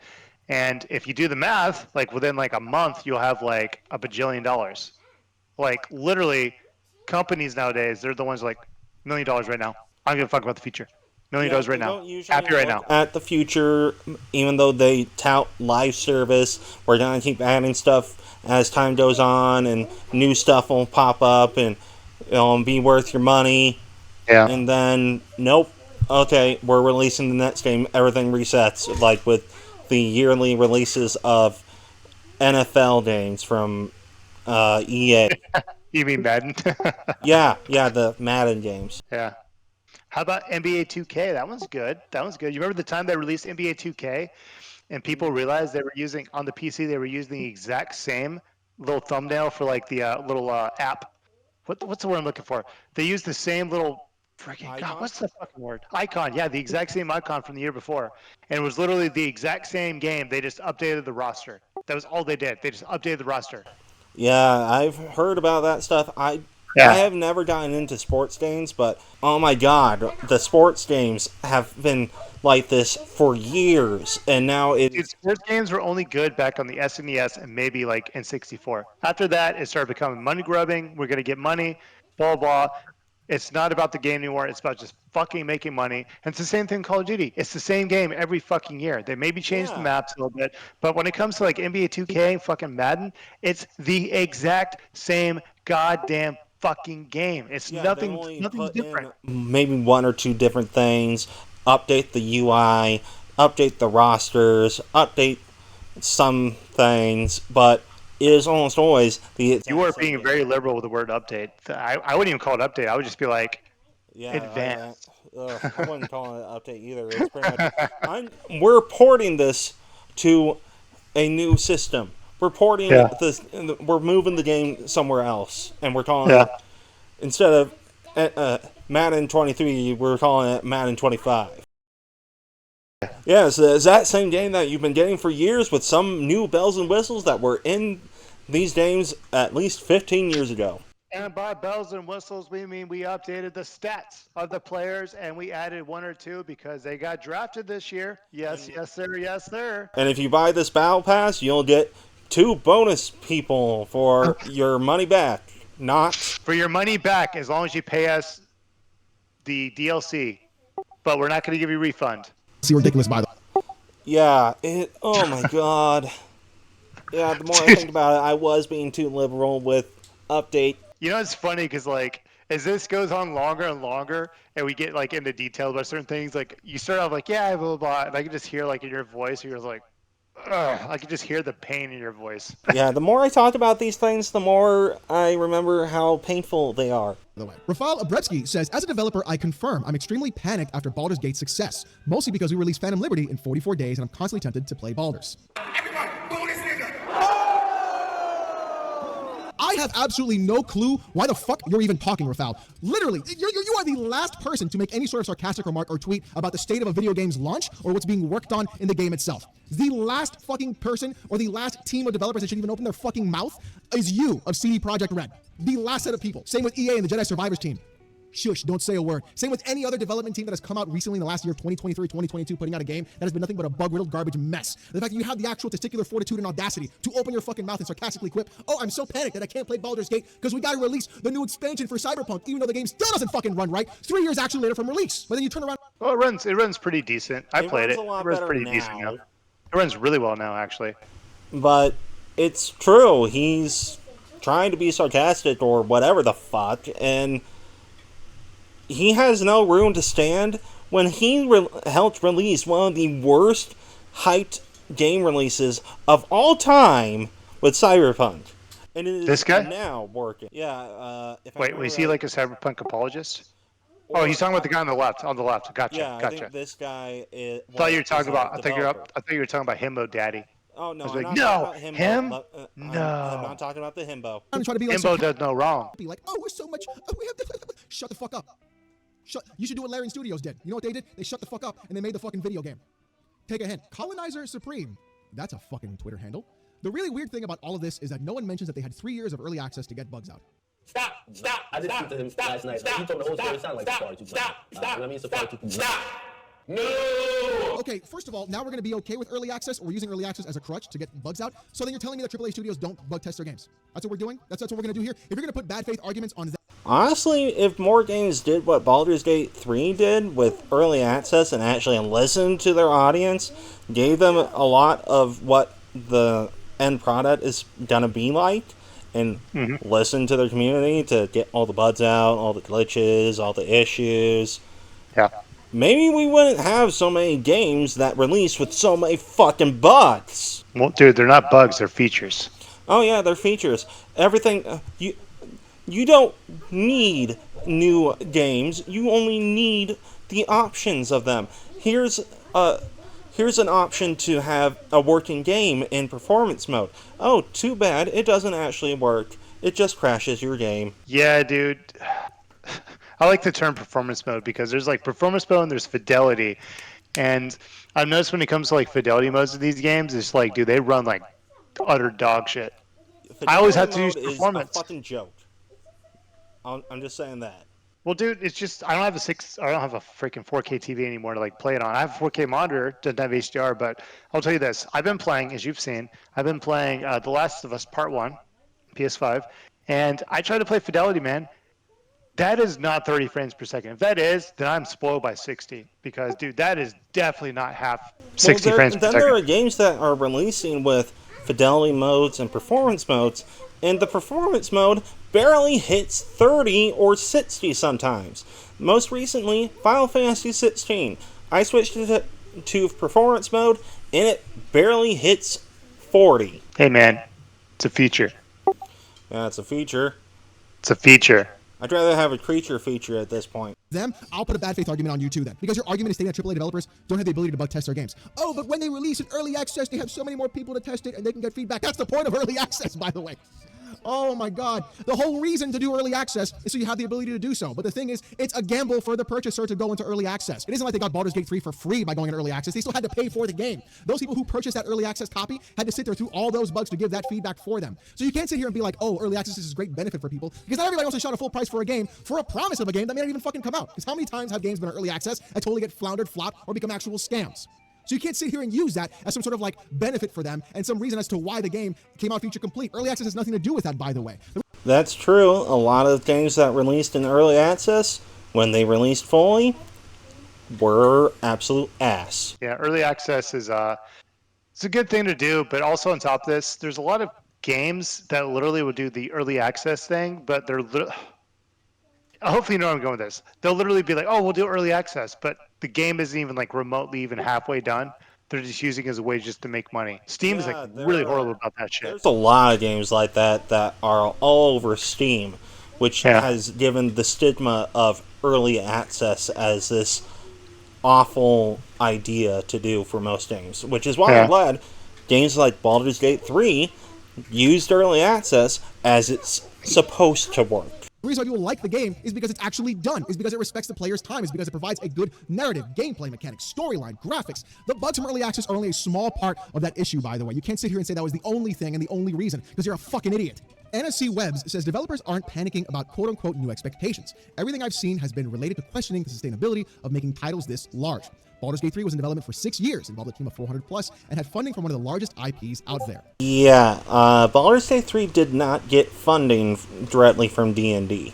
Speaker 3: And if you do the math, like, within, like, a month, you'll have, like, $1 bajillion. Like, literally, companies nowadays, they're the ones like, $1 million right now. I don't give a fuck about the future. $1 million right now. Happy right now.
Speaker 2: At the future, even though they tout live service, we're gonna keep adding stuff as time goes on, and new stuff will pop up, and be worth your money.
Speaker 3: Yeah.
Speaker 2: And then, nope. Okay, we're releasing the next game. Everything resets, like with the yearly releases of NFL games from EA.
Speaker 3: You mean Madden?
Speaker 2: Yeah, the Madden games.
Speaker 3: Yeah. How about NBA 2K? That one's good. You remember the time they released NBA 2K and people realized they were using, on the PC, they were using the exact same little thumbnail for like the little app. What's the word I'm looking for? They used the same little freaking, God, what's the fucking word? Icon. Yeah, the exact same icon from the year before. And it was literally the exact same game. They just updated the roster. That was all they did. They just updated the roster.
Speaker 2: Yeah, I've heard about that stuff. I have never gotten into sports games, but oh my god, the sports games have been like this for years, and now
Speaker 3: sports games were only good back on the SNES and maybe like N64. After that, it started becoming money grubbing. We're gonna get money, blah blah. It's not about the game anymore. It's about just fucking making money. And it's the same thing in Call of Duty. It's the same game every fucking year. They maybe change the maps a little bit, but when it comes to like NBA 2K and fucking Madden, it's the exact same goddamn fucking game. It's nothing different.
Speaker 2: Maybe 1 or 2 different things. Update the UI, update the rosters, update some things, but it is almost always the.
Speaker 3: You are being very liberal with the word update. I wouldn't even call it update. I would just be like, advanced.
Speaker 2: I wouldn't call it an update either. It's pretty much, we're porting this to a new system. We're porting this. We're moving the game somewhere else, and we're calling it, instead of Madden 23, we're calling it Madden 25. Yeah, so is that same game that you've been getting for years with some new bells and whistles that were in these games at least 15 years ago.
Speaker 3: And by bells and whistles, we mean we updated the stats of the players, and we added 1 or 2 because they got drafted this year. Yes, sir.
Speaker 2: And if you buy this Battle Pass, you'll get 2 bonus people for your money back. Not
Speaker 3: for your money back, as long as you pay us the DLC. But we're not going to give you a refund.
Speaker 4: See, ridiculous, by the way.
Speaker 2: Yeah, oh my god. Yeah, the more I think about it, I was being too liberal with update.
Speaker 3: You know, it's funny because like as this goes on longer and longer, and we get like into detail about certain things, like you start off like, yeah, blah blah blah, and I can just hear like in your voice, you're like, ugh, I can just hear the pain in your voice.
Speaker 2: Yeah, the more I talk about these things, the more I remember how painful they are.
Speaker 4: By the way, Rafal Abretsky says, as a developer, I confirm I'm extremely panicked after Baldur's Gate's success, mostly because we released Phantom Liberty in 44 days and I'm constantly tempted to play Baldur's. I have absolutely no clue why the fuck you're even talking, Rafal. Literally, you are the last person to make any sort of sarcastic remark or tweet about the state of a video game's launch or what's being worked on in the game itself. The last fucking person or the last team of developers that should even open their fucking mouth is you of CD Projekt Red. The last set of people. Same with EA and the Jedi Survivors team. Shush, don't say a word. Same with any other development team that has come out recently in the last year of 2023, 2022, putting out a game that has been nothing but a bug-riddled garbage mess. The fact that you have the actual testicular fortitude and audacity to open your fucking mouth and sarcastically quip, oh, I'm so panicked that I can't play Baldur's Gate because we gotta release the new expansion for Cyberpunk, even though the game still doesn't fucking run right 3 years actually later from release. But then you turn around.
Speaker 3: Well, it runs pretty decent. I played it.
Speaker 2: runs a lot
Speaker 3: It runs
Speaker 2: better
Speaker 3: pretty
Speaker 2: now.
Speaker 3: decent now. It runs really well now, actually.
Speaker 2: But it's true, he's trying to be sarcastic or whatever the fuck, and he has no room to stand when he helped release one of the worst hyped game releases of all time with Cyberpunk. And it is
Speaker 3: This guy?
Speaker 2: now working. Yeah, if I
Speaker 3: Wait,
Speaker 2: remember
Speaker 3: was he
Speaker 2: right-
Speaker 3: like a cyberpunk apologist? Oh, he's talking about the guy on the left. On the left. Gotcha.
Speaker 2: Yeah, I
Speaker 3: gotcha.
Speaker 2: think this guy is.
Speaker 3: I thought you were talking about. I
Speaker 2: developer.
Speaker 3: thought you were talking about Himbo Daddy.
Speaker 2: Oh no,
Speaker 3: I was
Speaker 2: I'm
Speaker 3: like,
Speaker 2: not
Speaker 3: no,
Speaker 2: talking about himbo,
Speaker 3: him?
Speaker 2: but, I'm
Speaker 3: No.
Speaker 2: not talking about the himbo.
Speaker 4: And try to be like
Speaker 3: Himbo does no wrong.
Speaker 4: be like, oh, we're so much. Oh, we have to shut the fuck up. You should do what Larian Studios did. You know what they did? They shut the fuck up and they made the fucking video game. Take a hint. Colonizer Supreme. That's a fucking Twitter handle. The really weird thing about all of this is that no one mentions that they had 3 years of early access to get bugs out.
Speaker 7: Stop! I did speak to him last night. He told me the whole story. It sounded like Safari 2.0. I mean, Safari 2.0. No!
Speaker 4: Okay, first of all, now we're going to be okay with early access, or we're using early access as a crutch to get bugs out. So then you're telling me that AAA studios don't bug test their games. That's what we're doing? That's what we're going to do here? If you're going to put bad faith arguments on that.
Speaker 2: Honestly, if more games did what Baldur's Gate 3 did with early access and actually listened to their audience, gave them a lot of what the end product is going to be like, and listen to their community to get all the bugs out, all the glitches, all the issues,
Speaker 3: Yeah.
Speaker 2: maybe we wouldn't have so many games that release with so many fucking bugs.
Speaker 3: Well, dude, they're not bugs. They're features.
Speaker 2: Oh yeah, they're features. Everything you don't need new games. You only need the options of them. Here's an option to have a working game in performance mode. Oh, too bad, it doesn't actually work. It just crashes your game.
Speaker 3: Yeah, dude. I like the term performance mode because there's like performance mode and there's fidelity. And I've noticed when it comes to like fidelity modes of these games, it's like, dude, they run like utter dog shit. I always have to use
Speaker 2: Fidelity mode is
Speaker 3: performance.
Speaker 2: a fucking joke. I'm just saying that.
Speaker 3: Well, dude, it's just I don't have a freaking 4K TV anymore to like play it on. I have a 4K monitor, doesn't have HDR, but I'll tell you this: I've been playing, as you've seen, The Last of Us Part 1, PS5, and I try to play fidelity, man. That is not 30 frames per second. If that is, then I'm spoiled by 60 because, dude, that is definitely not half 60 frames per
Speaker 2: Then
Speaker 3: second.
Speaker 2: there are games that are releasing with fidelity modes and performance modes, and the performance mode barely hits 30 or 60 sometimes. Most recently, Final Fantasy 16. I switched it to performance mode, and it barely hits 40.
Speaker 3: Hey, man, it's a feature.
Speaker 2: Yeah, it's a feature.
Speaker 3: It's a feature.
Speaker 2: I'd rather have a creature feature at this point.
Speaker 4: Them, I'll put a bad faith argument on you too then. Because your argument is stating that AAA developers don't have the ability to bug test their games. Oh, but when they release in early access, they have so many more people to test it and they can get feedback. That's the point of early access, by the way. Oh my God. The whole reason to do early access is so you have the ability to do so. But the thing is, it's a gamble for the purchaser to go into early access. It isn't like they got Baldur's Gate 3 for free by going into early access. They still had to pay for the game. Those people who purchased that early access copy had to sit there through all those bugs to give that feedback for them. So you can't sit here and be like, oh, early access is a great benefit for people. Because not everybody wants to shout a full price for a game for a promise of a game that may not even fucking come out. Because how many times have games been in early access that totally get floundered, flopped, or become actual scams? So you can't sit here and use that as some sort of like benefit for them and some reason as to why the game came out feature complete. Early access has nothing to do with that, by the way.
Speaker 2: That's true. A lot of games that released in early access, when they released fully, were absolute ass.
Speaker 3: Yeah, early access is it's a good thing to do, but also on top of this, there's a lot of games that literally would do the early access thing, but they're hopefully you know where I'm going with this. They'll literally be like, "Oh, we'll do early access," but the game isn't even like remotely even halfway done. They're just using it as a way just to make money. Steam is like really horrible about that shit.
Speaker 2: There's a lot of games like that are all over Steam, which has given the stigma of early access as this awful idea to do for most games, which is why I'm glad games like Baldur's Gate 3 used early access as it's supposed to work.
Speaker 4: The reason why people like the game is because it's actually done, is because it respects the player's time, is because it provides a good narrative, gameplay mechanics, storyline, graphics. The bugs from early access are only a small part of that issue, by the way. You can't sit here and say that was the only thing and the only reason, because you're a fucking idiot. NSC Webs says developers aren't panicking about quote-unquote new expectations. Everything I've seen has been related to questioning the sustainability of making titles this large. Baldur's Gate 3 was in development for 6 years, involved a team of 400 plus, and had funding from one of the largest IPs out there.
Speaker 2: Yeah, Baldur's Gate 3 did not get funding directly from D&D.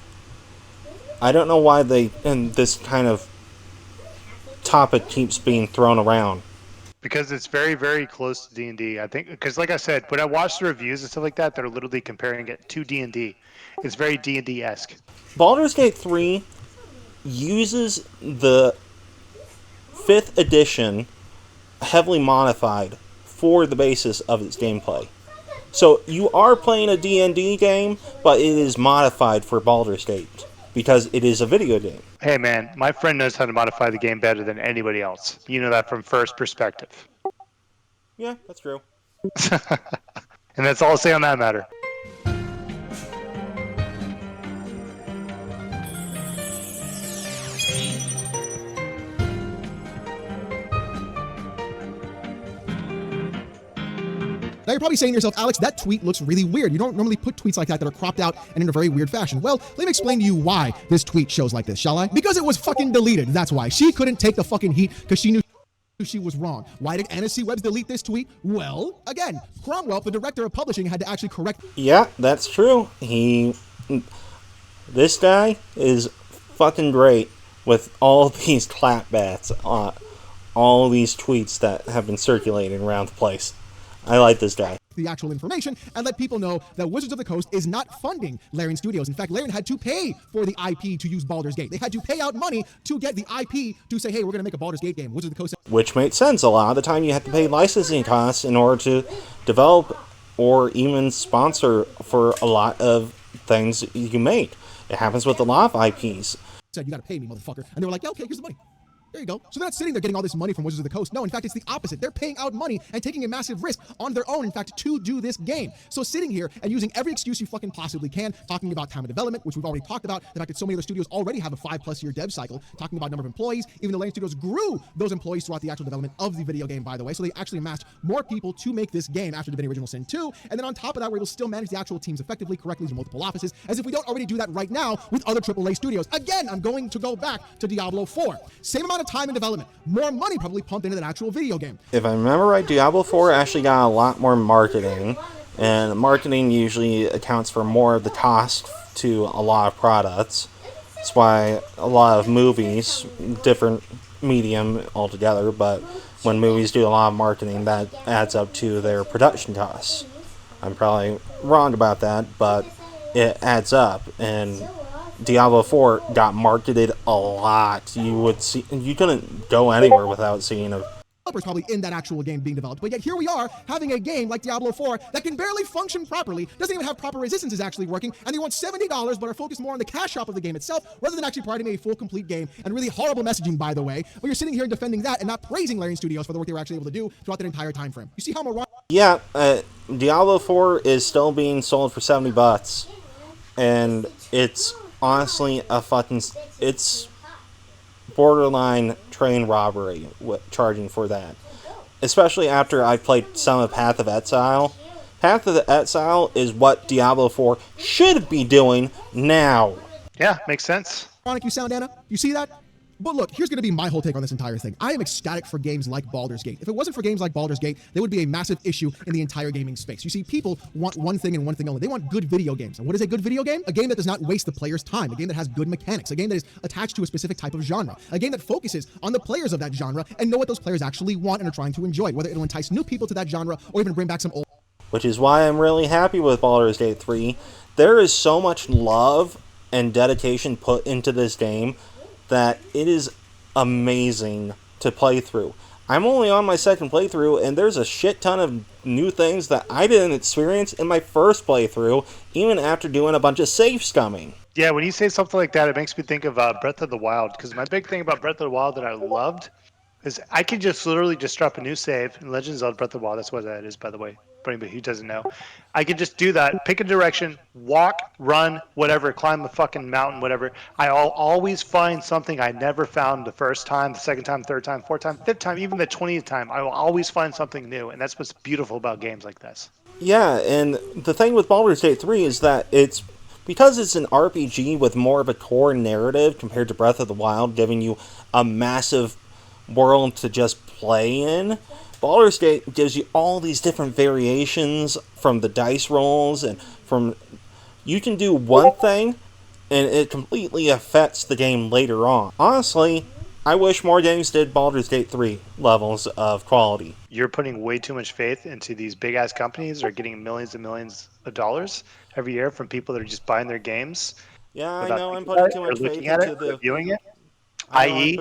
Speaker 2: I don't know why this kind of topic keeps being thrown around.
Speaker 3: Because it's very, very close to D&D. I think, because like I said, when I watch the reviews and stuff like that, they're literally comparing it to D&D. It's very D&D-esque.
Speaker 2: Baldur's Gate 3 uses the 5th edition heavily modified for the basis of its gameplay. So you are playing a D&D game, but it is modified for Baldur's Gate because it is a video game.
Speaker 3: Hey man, my friend knows how to modify the game better than anybody else. You know that from first perspective.
Speaker 2: Yeah, that's true.
Speaker 3: And that's all I'll say on that matter.
Speaker 4: Now you're probably saying to yourself, Alex, that tweet looks really weird. You don't normally put tweets like that are cropped out and in a very weird fashion. Well, let me explain to you why this tweet shows like this, shall I? Because it was fucking deleted, that's why. She couldn't take the fucking heat because she knew she was wrong. Why did NSC Webs delete this tweet? Well, again, Cromwell, the director of publishing, had to actually correct...
Speaker 2: Yeah, that's true. This guy is fucking great with all these clapbacks on all these tweets that have been circulating around the place. I like this guy.
Speaker 4: The actual information and let people know that Wizards of the Coast is not funding Larian Studios. In fact, Larian had to pay for the IP to use Baldur's Gate. They had to pay out money to get the IP to say, hey, we're going to make a Baldur's Gate game. Wizards of the Coast.
Speaker 2: Which makes sense. A lot of the time you have to pay licensing costs in order to develop or even sponsor for a lot of things you make. It happens with a lot of IPs.
Speaker 4: Said, you got to pay me, motherfucker. And they were like, yeah, okay, here's the money. There you go. So they're not sitting there getting all this money from Wizards of the Coast. No, in fact, it's the opposite. They're paying out money and taking a massive risk on their own, in fact, to do this game. So sitting here and using every excuse you fucking possibly can, talking about time of development, which we've already talked about, the fact that so many other studios already have a 5+ year dev cycle, talking about number of employees, even the Larian Studios grew those employees throughout the actual development of the video game, by the way. So they actually amassed more people to make this game after Divinity Original Sin 2. And then on top of that, we're able to still manage the actual teams effectively, correctly, using multiple offices, as if we don't already do that right now with other AAA studios. Again, I'm going to go back to Diablo 4. Same amount of time in development. More money probably pumped into that actual video game.
Speaker 2: If I remember right, Diablo 4 actually got a lot more marketing, and marketing usually accounts for more of the cost to a lot of products. That's why a lot of movies, different medium altogether, but when movies do a lot of marketing, that adds up to their production costs. I'm probably wrong about that, but it adds up, and Diablo 4 got marketed a lot. You couldn't go anywhere without seeing a
Speaker 4: developers probably in that actual game being developed, but yet here we are having a game like Diablo 4 that can barely function properly, doesn't even have proper resistance is actually working, and they want $70 but are focused more on the cash shop of the game itself rather than actually providing a full complete game, and really horrible messaging, by the way, but you're sitting here and defending that and not praising Larian Studios for the work they were actually able to do throughout that entire time frame. You see how moronic?
Speaker 2: Yeah, Diablo 4 is still being sold for $70, and it's honestly it's borderline train robbery charging for that. Especially after I've played some of Path of Exile. Path of Exile is what Diablo 4 should be doing now.
Speaker 3: Yeah, makes sense.
Speaker 4: You sound, Anna? You see that? But look, here's going to be my whole take on this entire thing. I am ecstatic for games like Baldur's Gate. If it wasn't for games like Baldur's Gate, there would be a massive issue in the entire gaming space. You see, people want one thing and one thing only. They want good video games. And what is a good video game? A game that does not waste the player's time. A game that has good mechanics. A game that is attached to a specific type of genre. A game that focuses on the players of that genre and know what those players actually want and are trying to enjoy, whether it'll entice new people to that genre or even bring back some old.
Speaker 2: Which is why I'm really happy with Baldur's Gate 3. There is so much love and dedication put into this game that it is amazing to play through. I'm only on my second playthrough, and there's a shit ton of new things that I didn't experience in my first playthrough, even after doing a bunch of safe scumming.
Speaker 3: Yeah, when you say something like that, it makes me think of Breath of the Wild, because my big thing about Breath of the Wild that I loved is I could just literally just drop a new save in Legends of Zelda Breath of the Wild. That's what that is, by the way, for anybody who doesn't know. I could just do that, pick a direction, walk, run, whatever, climb a fucking mountain, whatever. I'll always find something I never found the first time, the second time, third time, fourth time, fifth time, even the 20th time. I will always find something new, and that's what's beautiful about games like this.
Speaker 2: Yeah, and the thing with Baldur's Gate 3 is that because it's an RPG with more of a core narrative compared to Breath of the Wild, giving you a massive world to just play in, Baldur's Gate gives you all these different variations from the dice rolls, and you can do one thing and it completely affects the game later on. Honestly, I wish more games did Baldur's Gate 3 levels of quality.
Speaker 3: You're putting way too much faith into these big ass companies that are getting millions and millions of dollars every year from people that are just buying their games.
Speaker 2: Yeah, I know I'm putting too much faith into the
Speaker 3: reviewing it,
Speaker 2: I know,
Speaker 3: i.e.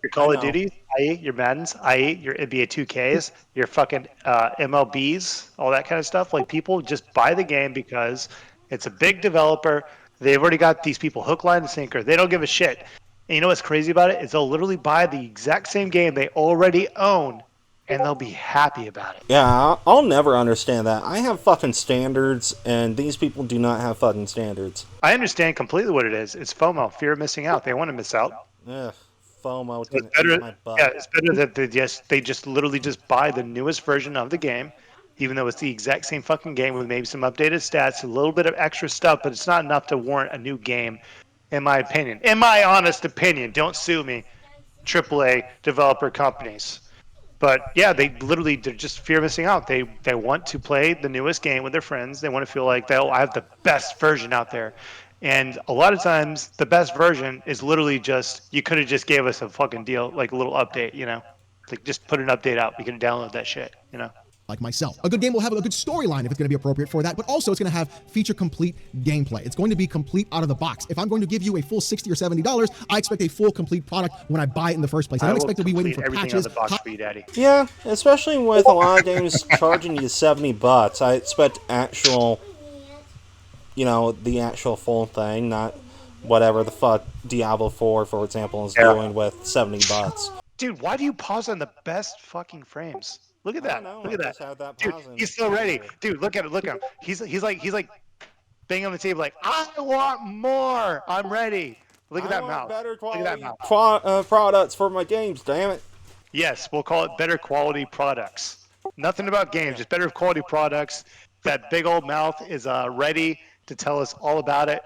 Speaker 3: your Call of Duty, i.e. your Maddens, i.e. your NBA 2Ks, your fucking MLBs, all that kind of stuff. Like, people just buy the game because it's a big developer. They've already got these people hook, line, and sinker. They don't give a shit. And you know what's crazy about it? Is they'll literally buy the exact same game they already own, and they'll be happy about it.
Speaker 2: Yeah, I'll never understand that. I have fucking standards, and these people do not have fucking standards.
Speaker 3: I understand completely what it is. It's FOMO, fear of missing out. They want to miss out.
Speaker 2: Ugh, FOMO
Speaker 3: So
Speaker 2: can eat my butt.
Speaker 3: yeah, it's better that they just literally just buy the newest version of the game, even though it's the exact same fucking game with maybe some updated stats, a little bit of extra stuff, but it's not enough to warrant a new game, in my opinion. In my honest opinion, don't sue me, AAA developer companies. But yeah, they're just fear of missing out. They want to play the newest game with their friends. They want to feel like I have the best version out there. And a lot of times, the best version is literally just, you could have just gave us a fucking deal, like a little update, you know? Like, just put an update out. We can download that shit, you know?
Speaker 4: Like myself. A good game will have a good storyline if it's going to be appropriate for that, but also it's going to have feature-complete gameplay. It's going to be complete out of the box. If I'm going to give you a full $60 or $70, I expect a full complete product when I buy it in the first place. I don't expect to be waiting for
Speaker 3: everything
Speaker 4: patches.
Speaker 3: on the box for you, Daddy.
Speaker 2: Yeah, especially with a lot of games charging you $70. I expect actual, the actual full thing, not whatever the fuck Diablo 4, for example, is doing with $70.
Speaker 3: Dude, why do you pause on the best fucking frames? Look at that. Look at that. Dude, he's so ready. Dude, look at it. Look at him. He's like banging on the table like, I want more. I'm ready. Look at that mouth.
Speaker 2: Better
Speaker 3: Look at that mouth.
Speaker 2: products for my games, damn it.
Speaker 3: Yes, we'll call it better quality products. Nothing about games, just better quality products. That big old mouth is ready to tell us all about it.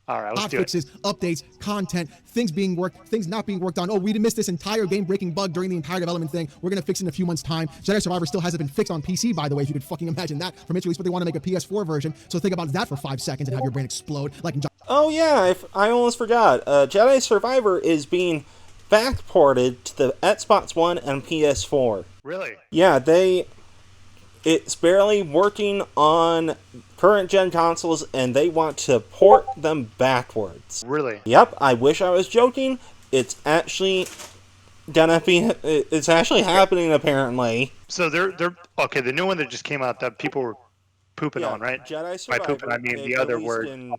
Speaker 3: All right, let's do it.
Speaker 4: Fixes, updates, content, things being worked, things not being worked on. Oh, we missed this entire game-breaking bug during the entire development thing. We're going to fix it in a few months' time. Jedi Survivor still hasn't been fixed on PC, by the way, if you could fucking imagine that from its release, but they want to make a PS4 version. So think about that for 5 seconds and have your brain explode like in
Speaker 2: Oh yeah, I almost forgot. Jedi Survivor is being backported to the Xbox One and PS4.
Speaker 3: Really?
Speaker 2: Yeah, it's barely working on current gen consoles, and they want to port them backwards.
Speaker 3: Really?
Speaker 2: Yep, I wish I was joking. It's actually it's actually happening apparently.
Speaker 3: So they're okay. The new one that just came out that people were pooping on, right?
Speaker 2: Jedi
Speaker 3: By
Speaker 2: Survivor.
Speaker 3: pooping, I mean the other word.
Speaker 2: In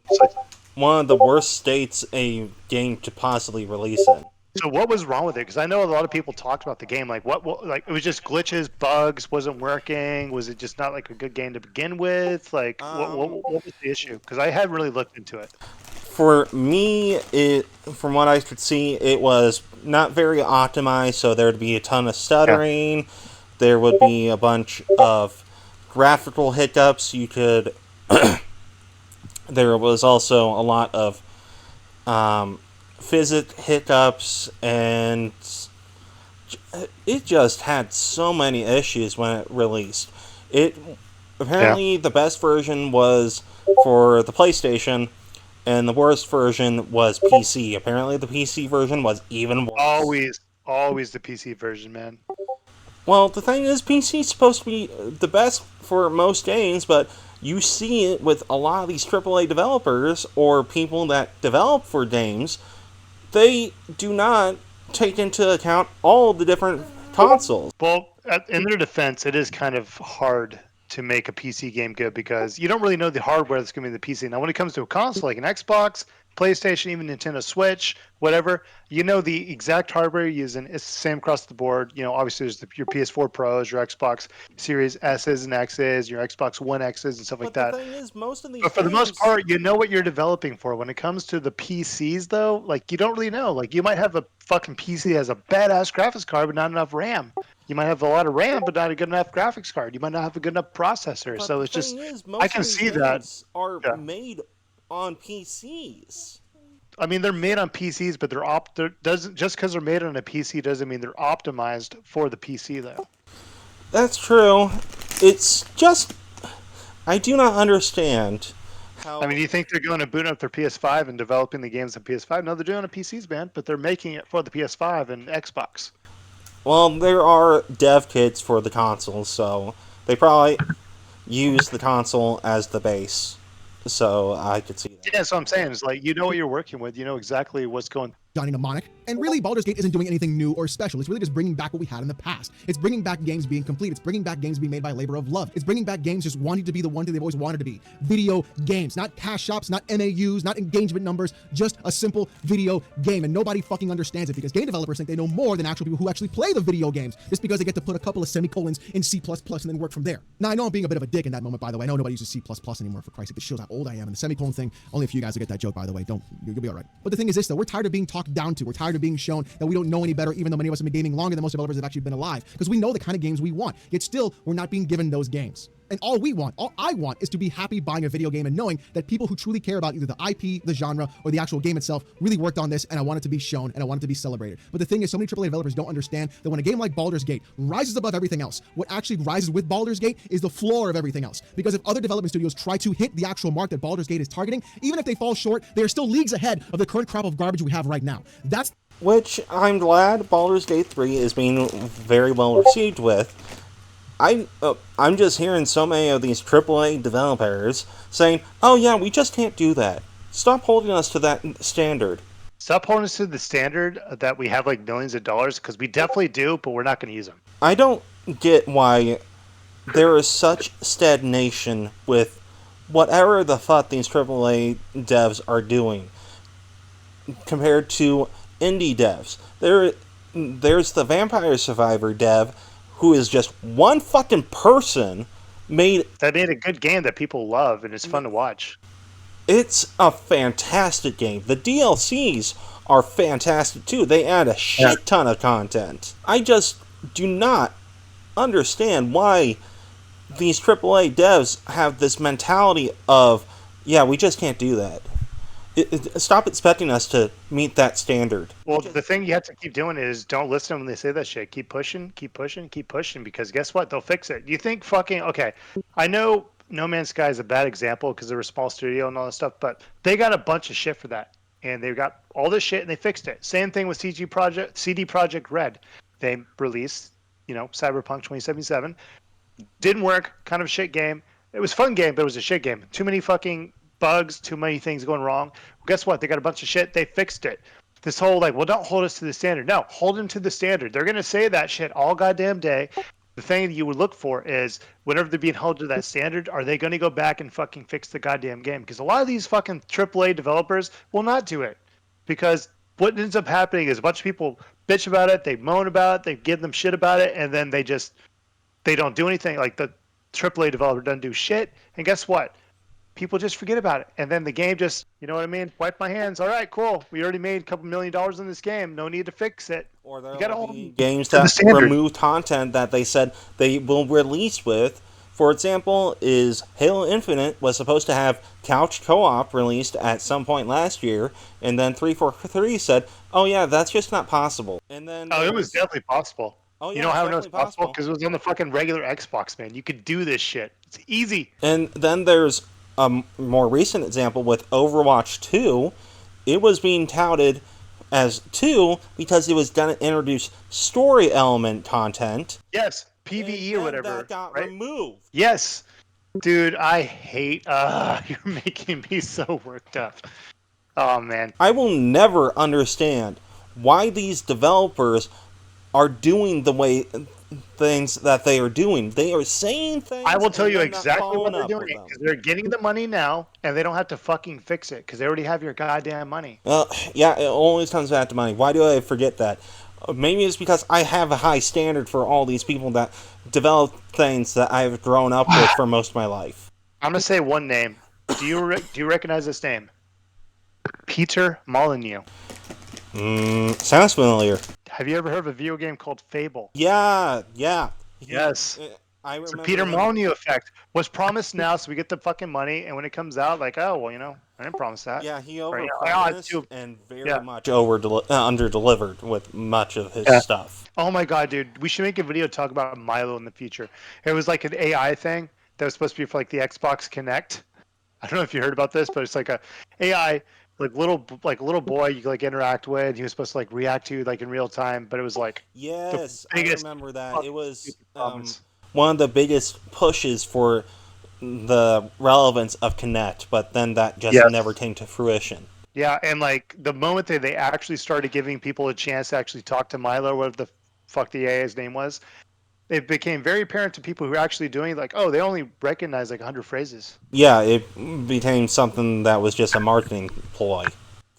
Speaker 2: one of the worst states a game could possibly release in.
Speaker 3: So what was wrong with it? Because I know a lot of people talked about the game. Like, like it was just glitches, bugs, wasn't working. Was it just not like a good game to begin with? Like, what was the issue? Because I hadn't really looked into it.
Speaker 2: For me, from what I could see, it was not very optimized. So there would be a ton of stuttering. Yeah. There would be a bunch of graphical hiccups. You could. There was also a lot of physics hiccups, and it just had so many issues when it released. It apparently the best version was for the PlayStation, and the worst version was PC. Apparently, the PC version was even worse.
Speaker 3: Always the PC version, man.
Speaker 2: Well, the thing is, PC is supposed to be the best for most games, but you see it with a lot of these AAA developers or people that develop for games. They do not take into account all the different consoles.
Speaker 3: Well, in their defense, it is kind of hard to make a PC game good because you don't really know the hardware that's going to be in the PC. Now, when it comes to a console like an Xbox, PlayStation, even Nintendo Switch, whatever, you know the exact hardware you're using. It's the same across the board. You know, obviously there's your PS4 Pros, your Xbox Series S's and X's, your Xbox One X's and stuff like that.
Speaker 2: But the thing is, most of these
Speaker 3: But for the most part, you know what you're developing for. When it comes to the PCs, though, like you don't really know. Like you might have a fucking PC that has a badass graphics card, but not enough RAM. You might have a lot of RAM, but not a good enough graphics card. You might not have a good enough processor.
Speaker 2: But
Speaker 3: So it's
Speaker 2: the
Speaker 3: just,
Speaker 2: thing is,
Speaker 3: I can see that.
Speaker 2: Are
Speaker 3: Yeah.
Speaker 2: made on PCs.
Speaker 3: I mean, they're made on PCs, but doesn't just because they're made on a PC doesn't mean they're optimized for the PC, though.
Speaker 2: That's true. It's just I do not understand how.
Speaker 3: I mean, you think they're going to boot up their PS5 and developing the games on PS5? No, they're doing it on PCs, man, but they're making it for the PS5 and Xbox.
Speaker 2: Well, there are dev kits for the console, so they probably use the console as the base. So I could see that.
Speaker 3: Yeah, that's what I'm saying. It's like you know what you're working with. You know exactly what's going.
Speaker 4: Johnny Mnemonic. And really, Baldur's Gate isn't doing anything new or special. It's really just bringing back what we had in the past. It's bringing back games being complete. It's bringing back games being made by labor of love. It's bringing back games just wanting to be the one thing they've always wanted to be. Video games, not cash shops, not MAUs, not engagement numbers, just a simple video game. And nobody fucking understands it because game developers think they know more than actual people who actually play the video games just because they get to put a couple of semicolons in C++ and then work from there. Now, I know I'm being a bit of a dick in that moment, by the way. I know nobody uses C++ anymore, for Christ's sake. This shows how old I am. And the semicolon thing, only a few guys will get that joke, by the way. You'll be all right. But the thing is this, though. We're tired of being talked down to. We're tired of being shown that we don't know any better, even though many of us have been gaming longer than most developers have actually been alive, because we know the kind of games we want. Yet still, we're not being given those games. And all I want is to be happy buying a video game and knowing that people who truly care about either the IP, the genre, or the actual game itself really worked on this, and I want it to be shown, and I want it to be celebrated. But the thing is, so many AAA developers don't understand that when a game like Baldur's Gate rises above everything else, what actually rises with Baldur's Gate is the floor of everything else. Because if other development studios try to hit the actual mark that Baldur's Gate is targeting, even if they fall short, they are still leagues ahead of the current crop of garbage we have right now.
Speaker 2: Which I'm glad Baldur's Gate 3 is being very well received with. I'm just hearing so many of these AAA developers saying, oh yeah, we just can't do that. Stop holding us to that standard.
Speaker 3: Stop holding us to the standard that we have like millions of dollars, because we definitely do, but we're not going to use them.
Speaker 2: I don't get why there is such stagnation with whatever the fuck these AAA devs are doing compared to indie devs. There's the Vampire Survivor dev who is just one fucking person
Speaker 3: that made a good game that people love and it's fun to watch.
Speaker 2: It's a fantastic game. The DLCs are fantastic too. They add a shit ton of content. I just do not understand why these AAA devs have this mentality of, yeah, we just can't do that. Stop expecting us to meet that standard.
Speaker 3: Well, the thing you have to keep doing is don't listen to them when they say that shit. Keep pushing, because guess what? They'll fix it. You think okay, I know No Man's Sky is a bad example because they're a small studio and all that stuff, but they got a bunch of shit for that. And they got all this shit and they fixed it. Same thing with CD Projekt Red. They released, Cyberpunk 2077. Didn't work, kind of a shit game. It was a fun game, but it was a shit game. Too many fucking bugs, too many things going wrong. Guess what? They got a bunch of shit. They fixed it. This whole don't hold us to the standard. No, hold them to the standard. They're going to say that shit all goddamn day. The thing that you would look for is whenever they're being held to that standard, are they going to go back and fucking fix the goddamn game? Because a lot of these fucking AAA developers will not do it. Because what ends up happening is a bunch of people bitch about it, they moan about it, they give them shit about it, and then they don't do anything. Like the AAA developer doesn't do shit. And guess what? People just forget about it. And then the game just, you know what I mean? Wipe my hands. All right, cool. We already made a couple $1 million in this game. No need to fix it.
Speaker 2: Or there will be games that remove content that they said they will release with For example, is Halo Infinite was supposed to have couch co-op released at some point last year, and then 343 said, "Oh yeah, that's just not possible." And then
Speaker 3: Oh, it was definitely possible.
Speaker 2: Oh,
Speaker 3: You
Speaker 2: yeah,
Speaker 3: know
Speaker 2: it's
Speaker 3: how I know it's
Speaker 2: definitely
Speaker 3: possible?
Speaker 2: possible.
Speaker 3: Because it was on the fucking regular Xbox, man. You could do this shit. It's easy.
Speaker 2: And then there's a more recent example with Overwatch 2. It was being touted as 2 because it was going to introduce story element content.
Speaker 3: Yes, PvE or
Speaker 2: and
Speaker 3: whatever.
Speaker 2: That got
Speaker 3: right?
Speaker 2: removed.
Speaker 3: Yes. Dude, I hate... you're making me so worked up. Oh, man.
Speaker 2: I will never understand why these developers are doing the way things that they are doing. They are saying things.
Speaker 3: I will tell
Speaker 2: and
Speaker 3: you
Speaker 2: then not
Speaker 3: exactly what
Speaker 2: following
Speaker 3: they're
Speaker 2: up
Speaker 3: doing
Speaker 2: with them.
Speaker 3: because they're getting the money now, and they don't have to fucking fix it because they already have your goddamn money.
Speaker 2: Yeah, it always comes back to money. Why do I forget that? Maybe it's because I have a high standard for all these people that develop things that I've grown up with for most of my life.
Speaker 3: I'm gonna say one name. Do you recognize this name? Peter Molyneux.
Speaker 2: Sounds familiar.
Speaker 3: Have you ever heard of a video game called Fable?
Speaker 2: Yeah.
Speaker 3: Yes.
Speaker 2: I
Speaker 3: It's
Speaker 2: remember
Speaker 3: a Peter
Speaker 2: him.
Speaker 3: Molyneux effect. Was promised now, so we get the fucking money, and when it comes out, like, oh well, I didn't promise that.
Speaker 2: Yeah, he
Speaker 3: Right,
Speaker 2: overpromised and very
Speaker 3: yeah.
Speaker 2: much under-delivered with much of his stuff.
Speaker 3: Oh my god, dude, we should make a video talk about Milo in the future. It was like an AI thing that was supposed to be for like the Xbox Connect. I don't know if you heard about this, but it's like a AI little boy you could like interact with. He was supposed to like react to you like in real time, but it was like
Speaker 2: Yes, I
Speaker 3: biggest
Speaker 2: remember that. It was
Speaker 3: promise.
Speaker 2: one of the biggest pushes for the relevance of Kinect, but then that just never came to fruition.
Speaker 3: Yeah, and like the moment that they actually started giving people a chance to actually talk to Milo, whatever the fuck the AI's name was, it became very apparent to people who were actually doing like, oh, they only recognize like 100 phrases.
Speaker 2: Yeah, it became something that was just a marketing ploy.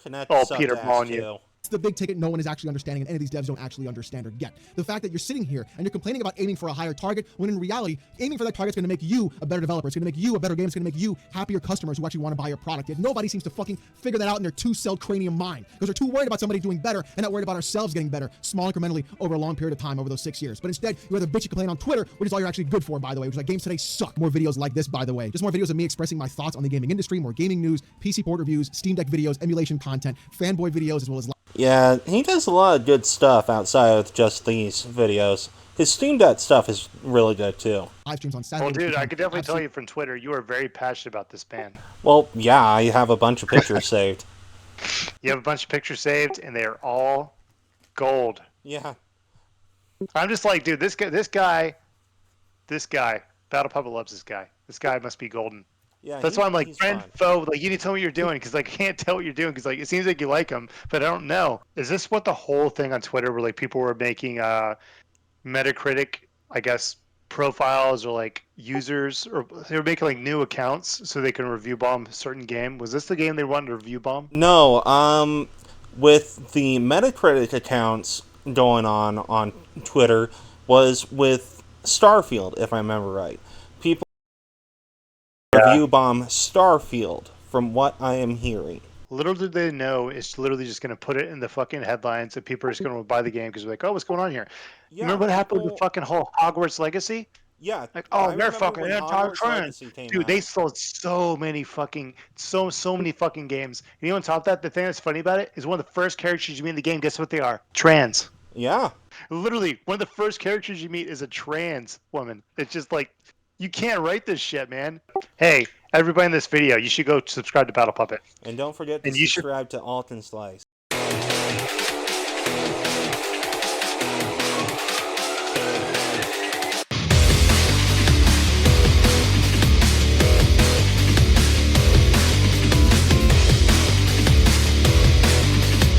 Speaker 2: Kinect sucked
Speaker 3: Peter
Speaker 2: ass
Speaker 3: Molyneux.
Speaker 2: too.
Speaker 4: It's the big ticket no one is actually understanding, and any of these devs don't actually understand or get. The fact that you're sitting here and you're complaining about aiming for a higher target, when in reality, aiming for that target is going to make you a better developer. It's going to make you a better game. It's going to make you happier customers who actually want to buy your product. Yet nobody seems to fucking figure that out in their two-celled cranium mind, because they're too worried about somebody doing better and not worried about ourselves getting better, small incrementally over a long period of time over those 6 years. But instead, you rather bitch and complain on Twitter, which is all you're actually good for, by the way, which is like games today suck. More videos like this, by the way. Just more videos of me expressing my thoughts on the gaming industry, more gaming news, PC port reviews, Steam Deck videos, emulation content, fanboy videos, as well as
Speaker 2: Yeah, he does a lot of good stuff outside of just these videos. His Steam Deck stuff is really good too.
Speaker 4: live streams on Saturday.
Speaker 3: Well, dude, I could definitely tell you from Twitter, you are very passionate about this band.
Speaker 2: Well, yeah, I have a bunch of pictures saved.
Speaker 3: You have a bunch of pictures saved, and they are all gold.
Speaker 2: Yeah.
Speaker 3: I'm just like, dude, this guy, Battle Puppet loves this guy. This guy must be golden.
Speaker 2: Yeah,
Speaker 3: That's why I'm like,
Speaker 2: he's
Speaker 3: friend,
Speaker 2: fun.
Speaker 3: foe, like, you need to tell me what you're doing, because like, I can't tell what you're doing, because like, it seems like you like him, but I don't know. Is this what the whole thing on Twitter where like people were making Metacritic, I guess, profiles or like users, or they were making like new accounts so they can review bomb a certain game? Was this the game they wanted to review bomb?
Speaker 2: No, with the Metacritic accounts going on Twitter was with Starfield, if I remember right. People review bomb Starfield, from what I am hearing.
Speaker 3: Little did they know, it's literally just going to put it in the fucking headlines and people are just going to buy the game because they're like, oh, what's going on here?
Speaker 2: Yeah,
Speaker 3: Remember what happened with the
Speaker 2: people-
Speaker 3: fucking whole Hogwarts Legacy?
Speaker 2: Yeah,
Speaker 3: Like,
Speaker 2: I
Speaker 3: oh, they're
Speaker 2: remember
Speaker 3: fucking
Speaker 2: when
Speaker 3: anti-trans.
Speaker 2: Hogwarts Legacy came
Speaker 3: Dude,
Speaker 2: out.
Speaker 3: they sold so many fucking, so many fucking games. You know, on top of that, the thing that's funny about it is one of the first characters you meet in the game, guess what they are? Trans.
Speaker 2: Yeah.
Speaker 3: Literally, one of the first characters you meet is a trans woman. It's just like, you can't write this shit, man. Hey, everybody in this video, you should go subscribe to Battle Puppet.
Speaker 2: And don't forget to
Speaker 3: And you should-
Speaker 2: subscribe to Alt and Slice.